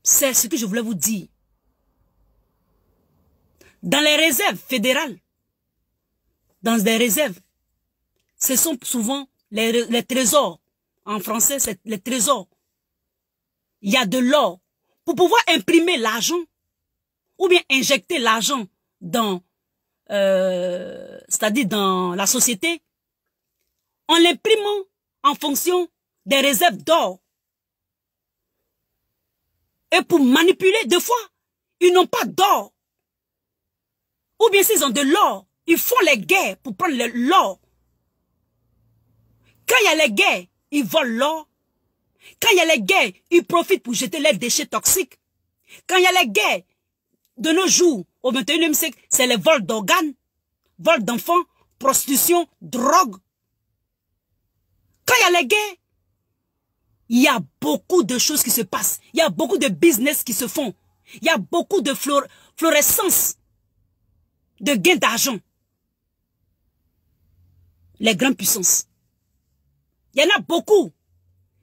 c'est ce que je voulais vous dire. Dans les réserves fédérales, dans des réserves, ce sont souvent les trésors. En français, c'est les trésors. Il y a de l'or. Pour pouvoir imprimer l'argent, ou bien injecter l'argent dans, c'est-à-dire dans la société, en l'imprimant en fonction des réserves d'or. Et pour manipuler, deux fois, ils n'ont pas d'or. Ou bien s'ils ont de l'or, ils font les guerres pour prendre l'or. Quand il y a les guerres, ils volent l'or. Quand il y a les guerres, ils profitent pour jeter les déchets toxiques. Quand il y a les guerres, de nos jours, au 21e siècle, c'est les vols d'organes, vols d'enfants, prostitution, drogue. Quand il y a les guerres, il y a beaucoup de choses qui se passent. Il y a beaucoup de business qui se font. Il y a beaucoup de fluorescence, de gains d'argent. Les grandes puissances. Il y en a beaucoup.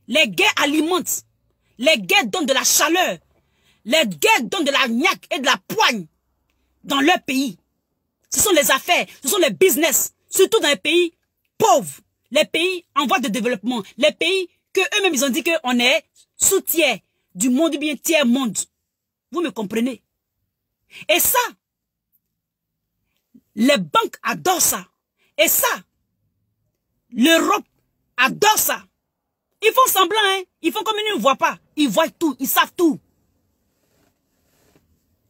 Les guerres alimentent. Les guerres donnent de la chaleur. Les guerres donnent de la niaque et de la poigne dans leur pays. Ce sont les affaires, ce sont les business. Surtout dans les pays pauvres. Les pays en voie de développement. Les pays que eux-mêmes ils ont dit qu'on est sous-tiers du monde ou bien tiers-monde. Vous me comprenez? Et ça, les banques adorent ça. Et ça, l'Europe adore ça. Ils font semblant, hein. Ils font comme ils ne voient pas. Ils voient tout, ils savent tout.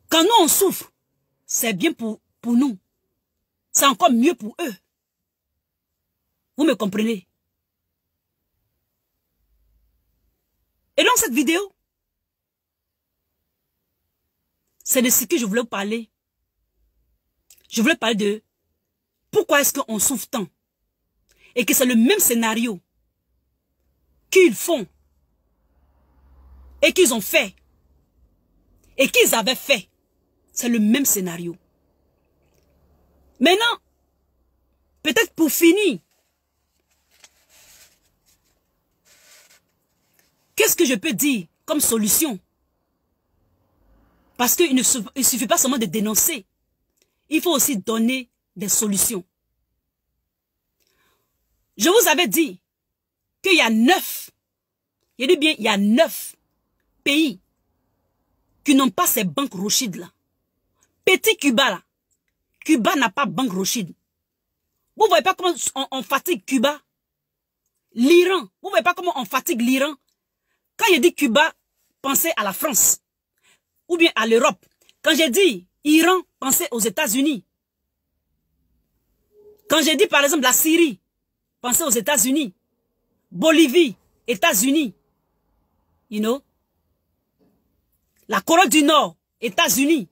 Quand nous on souffre, c'est bien pour nous. C'est encore mieux pour eux. Vous me comprenez? Et dans cette vidéo, c'est de ce que je voulais vous parler. Je voulais parler de pourquoi est-ce qu'on souffre tant. Et que c'est le même scénario qu'ils font et qu'ils ont fait et qu'ils avaient fait. C'est le même scénario. Maintenant, peut-être pour finir, qu'est-ce que je peux dire comme solution? Parce qu'il ne suffit pas seulement de dénoncer. Il faut aussi donner des solutions. Je vous avais dit qu'il y a 9, il dit bien, il y a 9 pays qui n'ont pas ces banques Rothschild là. Petit Cuba là. Cuba n'a pas banque Rothschild. Vous voyez pas comment on fatigue Cuba? L'Iran. Vous voyez pas comment on fatigue l'Iran? Quand je dis Cuba, pensez à la France. Ou bien à l'Europe. Quand j'ai dit Iran, pensez aux États-Unis. Quand j'ai dit par exemple la Syrie, pensez aux États-Unis. Bolivie, États-Unis. You know? La Corée du Nord, États-Unis.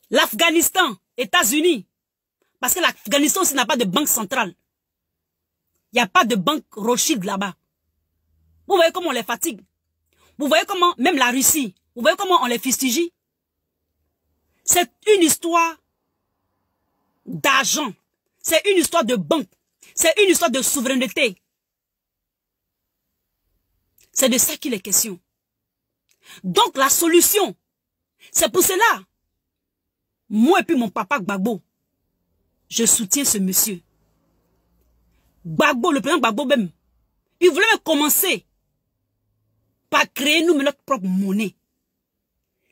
L'Afghanistan, États-Unis. Parce que l'Afghanistan aussi n'a pas de banque centrale. Il n'y a pas de banque Rothschild là-bas. Vous voyez comment on les fatigue. Vous voyez comment, même la Russie, vous voyez comment on les fustige. C'est une histoire d'argent. C'est une histoire de banque. C'est une histoire de souveraineté. C'est de ça qu'il est question. Donc la solution, c'est pour cela. Moi et puis mon papa Gbagbo, je soutiens ce monsieur. Gbagbo, le président Gbagbo même, il voulait même commencer par créer nous notre propre monnaie.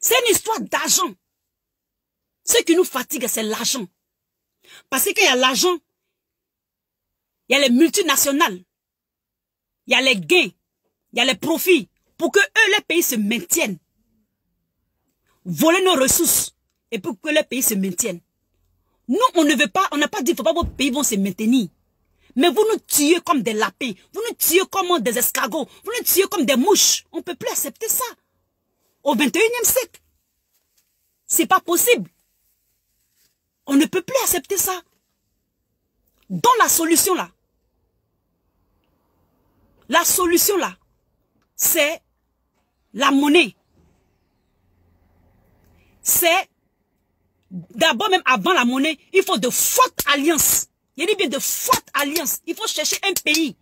C'est une histoire d'argent. Ce qui nous fatigue, c'est l'argent. Parce que quand il y a l'argent, il y a les multinationales, il y a les gains, il y a les profits, pour que eux, les pays se maintiennent. Voler nos ressources, et pour que les pays se maintiennent. Nous, on ne veut pas, on n'a pas dit, il ne faut pas que vos pays vont se maintenir. Mais vous nous tuez comme des lapins, vous nous tuez comme des escargots, vous nous tuez comme des mouches. On ne peut plus accepter ça. Au 21e siècle. C'est pas possible. On ne peut plus accepter ça. Dans la solution là, La solution là, c'est la monnaie. C'est d'abord, même avant la monnaie, il faut de fortes alliances. Il dit bien de fortes alliances. Il faut chercher un pays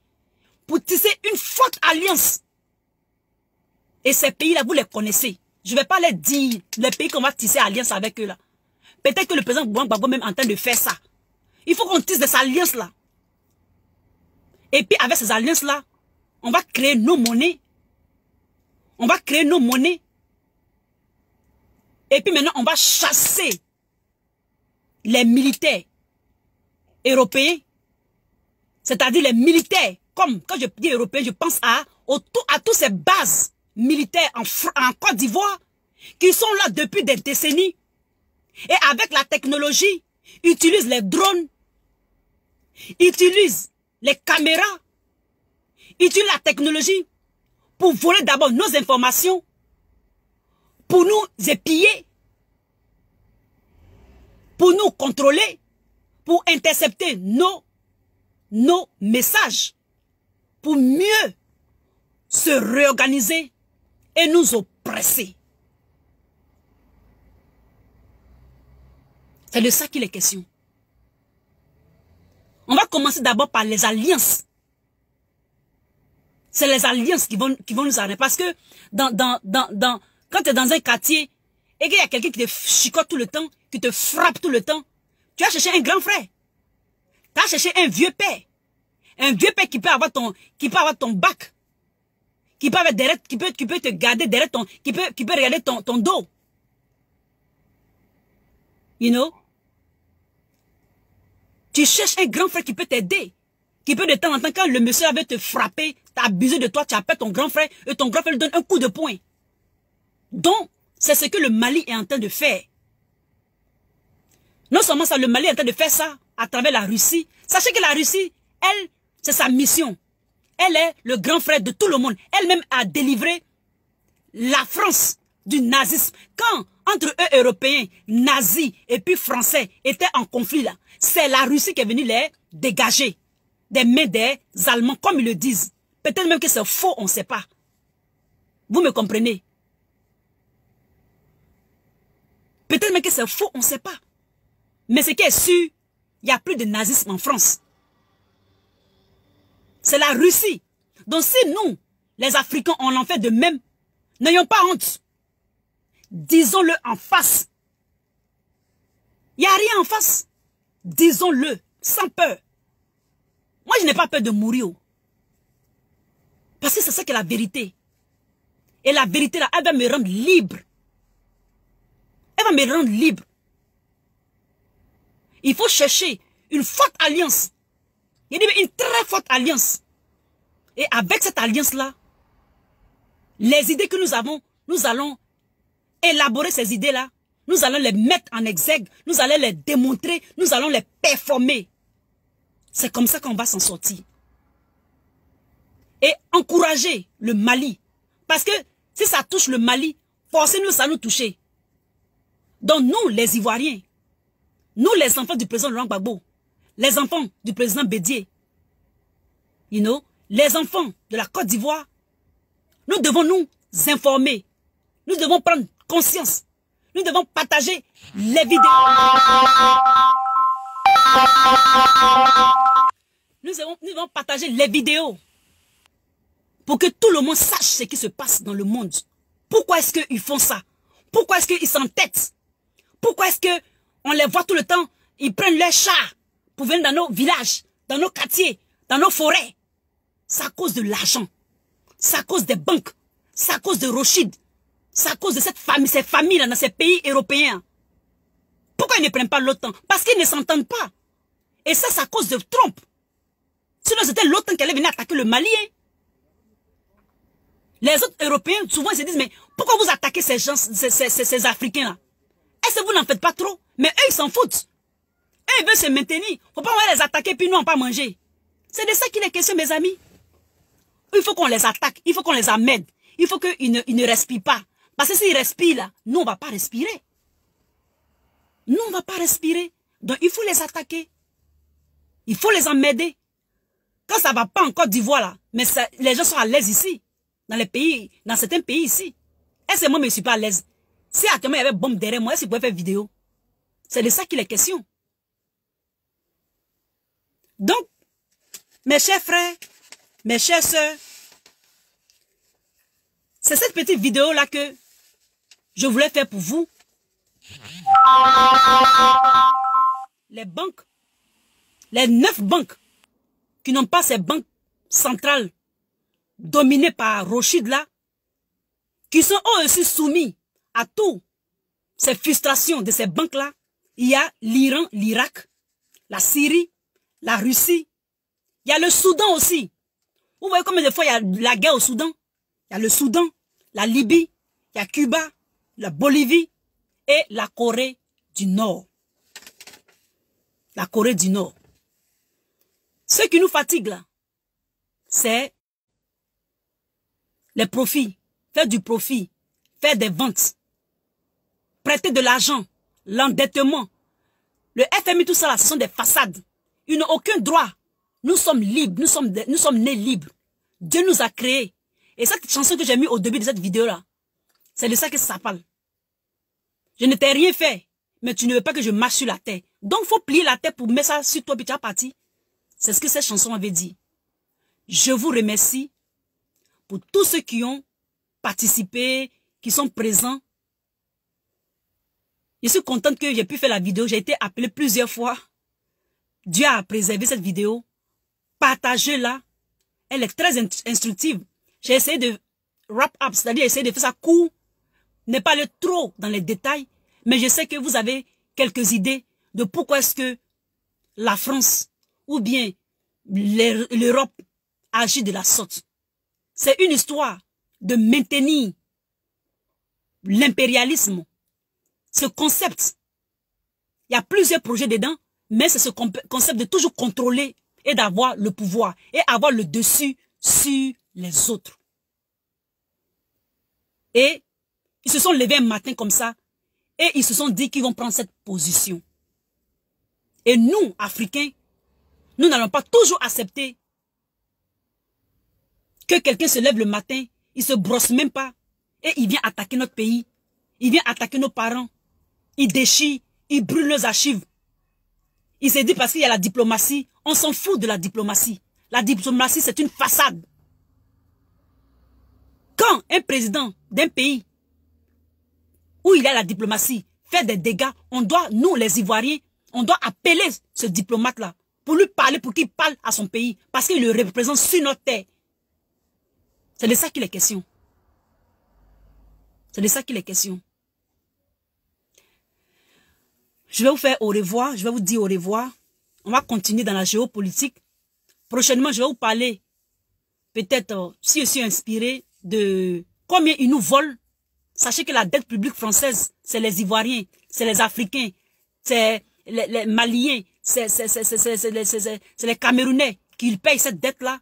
pour tisser une forte alliance. Et ces pays-là, vous les connaissez. Je ne vais pas les dire, les pays qu'on va tisser alliance avec eux là. Peut-être que le président Gbagbo même est en train de faire ça. Il faut qu'on tisse des alliances là. Et puis avec ces alliances là, on va créer nos monnaies. On va créer nos monnaies. Et puis maintenant, on va chasser les militaires européens. C'est-à-dire les militaires. Comme quand je dis européens, je pense à toutes ces bases militaires en Côte d'Ivoire qui sont là depuis des décennies. Et avec la technologie, utilisent les drones, utilisent les caméras, utilisent la technologie pour voler d'abord nos informations, pour nous épier, pour nous contrôler, pour intercepter nos messages, pour mieux se réorganiser et nous oppresser. C'est de ça qu'il est question. On va commencer d'abord par les alliances. C'est les alliances qui vont nous arrêter. Parce que quand tu es dans un quartier et qu'il y a quelqu'un qui te chicote tout le temps, qui te frappe tout le temps, tu as cherché un grand frère. Tu as cherché un vieux père. Un vieux père qui peut avoir ton bac. Qui peut te garder derrière qui peut regarder ton dos. You know? Tu cherches un grand frère qui peut t'aider. Qui peut de temps en temps, quand le monsieur avait te frapper, t'as abusé de toi, tu appelles ton grand frère et ton grand frère lui donne un coup de poing. Donc, c'est ce que le Mali est en train de faire. Non seulement ça, le Mali est en train de faire ça à travers la Russie. Sachez que la Russie, elle, c'est sa mission. Elle est le grand frère de tout le monde. Elle-même a délivré la France du nazisme. Quand, entre eux, Européens, nazis et puis Français étaient en conflit là, c'est la Russie qui est venue les dégager des mains des Allemands, comme ils le disent. Peut-être même que c'est faux, on ne sait pas. Vous me comprenez? Peut-être même que c'est faux, on ne sait pas. Mais ce qui est sûr, il n'y a plus de nazisme en France. C'est la Russie. Donc si nous, les Africains, on en fait de même, n'ayons pas honte. Disons-le en face. Il n'y a rien en face. Disons-le, sans peur. Moi, je n'ai pas peur de mourir. Parce que c'est ça qui est la vérité. Et la vérité, là, elle va me rendre libre. Elle va me rendre libre. Il faut chercher une forte alliance. Il y a une très forte alliance. Et avec cette alliance-là, les idées que nous avons, nous allons élaborer ces idées-là. Nous allons les mettre en exergue. Nous allons les démontrer. Nous allons les performer. C'est comme ça qu'on va s'en sortir. Et encourager le Mali. Parce que si ça touche le Mali, forcément ça nous toucher. Donc nous, les Ivoiriens, nous les enfants du président Laurent Gbagbo, les enfants du président Bédié, you know, les enfants de la Côte d'Ivoire, nous devons nous informer. Nous devons prendre conscience. Nous devons partager les vidéos. Nous devons partager les vidéos pour que tout le monde sache ce qui se passe dans le monde. Pourquoi est-ce qu'ils font ça? Pourquoi est-ce qu'ils s'entêtent? Pourquoi est-ce qu'on les voit tout le temps? Ils prennent leurs chars pour venir dans nos villages, dans nos quartiers, dans nos forêts. C'est à cause de l'argent. C'est à cause des banques. C'est à cause de Rothschild. C'est à cause de cette famille, ces familles-là dans ces pays européens. Pourquoi ils ne prennent pas l'OTAN? Parce qu'ils ne s'entendent pas. Et ça, c'est à cause de Trump. Sinon, c'était l'OTAN qui allait venir attaquer le Mali. Les autres Européens, souvent, ils se disent, mais pourquoi vous attaquez ces gens, ces Africains-là? Est-ce que vous n'en faites pas trop? Mais eux, ils s'en foutent. Eux, ils veulent se maintenir. Il ne faut pas les attaquer, puis nous, on ne pas manger. C'est de ça qu'il est question, mes amis. Il faut qu'on les attaque. Il faut qu'on les amène. Il faut qu'ils ne respirent pas. Parce que s'ils respirent là, nous, on ne va pas respirer. Nous, on ne va pas respirer. Donc, il faut les attaquer. Il faut les emmerder. Quand ça ne va pas en Côte d'Ivoire, là, mais ça, les gens sont à l'aise ici, dans les pays, dans certains pays ici. Est-ce que moi, je ne suis pas à l'aise? Si actuellement, il y avait bombe derrière moi, est-ce que je pouvais faire vidéo? C'est de ça qu'il est question. Donc, mes chers frères, mes chères sœurs, c'est cette petite vidéo-là que je voulais faire pour vous. Les banques, les 9 banques qui n'ont pas ces banques centrales dominées par Rothschild là, qui sont eux aussi soumis à toutes ces frustrations de ces banques-là. Il y a l'Iran, l'Irak, la Syrie, la Russie. Il y a le Soudan aussi. Vous voyez combien de fois il y a la guerre au Soudan? Il y a le Soudan, la Libye, il y a Cuba, la Bolivie et la Corée du Nord. La Corée du Nord. Ce qui nous fatigue là, c'est les profits. Faire du profit, faire des ventes, prêter de l'argent, l'endettement. Le FMI, tout ça là, ce sont des façades. Ils n'ont aucun droit. Nous sommes libres, nous sommes nés libres. Dieu nous a créés. Et cette chanson que j'ai mise au début de cette vidéo-là, c'est de ça que ça parle. Je ne t'ai rien fait, mais tu ne veux pas que je marche sur la terre. Donc, il faut plier la terre pour mettre ça sur toi, puis tu as parti. C'est ce que cette chanson avait dit. Je vous remercie pour tous ceux qui ont participé, qui sont présents. Je suis contente que j'ai pu faire la vidéo. J'ai été appelée plusieurs fois. Dieu a préservé cette vidéo. Partagez-la. Elle est très instructive. J'ai essayé de wrap up, c'est-à-dire essayer de faire ça court. Ne pas aller trop dans les détails. Mais je sais que vous avez quelques idées de pourquoi est-ce que la France ou bien l'Europe agit de la sorte. C'est une histoire de maintenir l'impérialisme. Ce concept, il y a plusieurs projets dedans, mais c'est ce concept de toujours contrôler et d'avoir le pouvoir et avoir le dessus sur les autres. Et ils se sont levés un matin comme ça et ils se sont dit qu'ils vont prendre cette position. Et nous, Africains, nous n'allons pas toujours accepter que quelqu'un se lève le matin, il se brosse même pas et il vient attaquer notre pays. Il vient attaquer nos parents. Il déchire, il brûle nos archives. Il s'est dit parce qu'il y a la diplomatie, on s'en fout de la diplomatie. La diplomatie, c'est une façade. Quand un président d'un pays où il y a la diplomatie fait des dégâts, on doit, nous les Ivoiriens, on doit appeler ce diplomate-là pour lui parler, pour qu'il parle à son pays, parce qu'il le représente sur notre terre. C'est de ça qu'il est question. C'est de ça qu'il est question. Je vais vous faire au revoir, je vais vous dire au revoir. On va continuer dans la géopolitique. Prochainement, je vais vous parler, peut-être, si je suis inspiré, de combien ils nous volent. Sachez que la dette publique française, c'est les Ivoiriens, c'est les Africains, c'est les Maliens, c'est les Camerounais qui payent cette dette-là.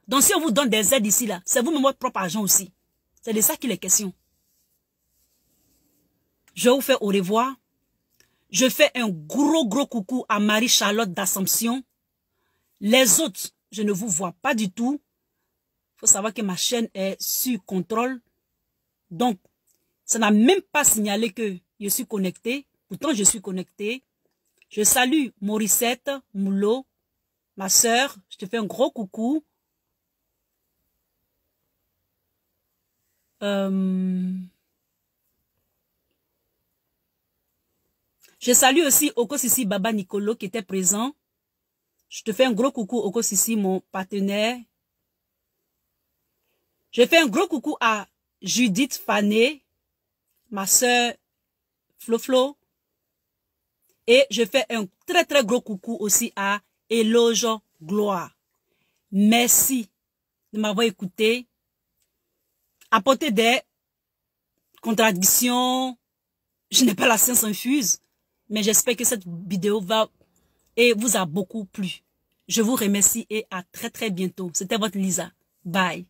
Donc si on vous donne des aides ici, là, c'est vous-même votre propre argent aussi. C'est de ça qu'il est question. Je vais vous faire au revoir. Je fais un gros coucou à Marie-Charlotte d'Assomption. Les autres, je ne vous vois pas du tout. Il faut savoir que ma chaîne est sur contrôle. Donc, ça n'a même pas signalé que je suis connecté. Pourtant, je suis connecté. Je salue Morissette Moulot, ma sœur. Je te fais un gros coucou. Je salue aussi Oko Sissi Baba Nicolo qui était présent. Je te fais un gros coucou Oko Sissi, mon partenaire. Je fais un gros coucou à Judith Fané, ma sœur Flo. Et je fais un très gros coucou aussi à Éloge Gloire. Merci de m'avoir écouté. Apporter des contradictions. Je n'ai pas la science infuse. Mais j'espère que cette vidéo va et vous a beaucoup plu. Je vous remercie et à très bientôt. C'était votre Lisa. Bye.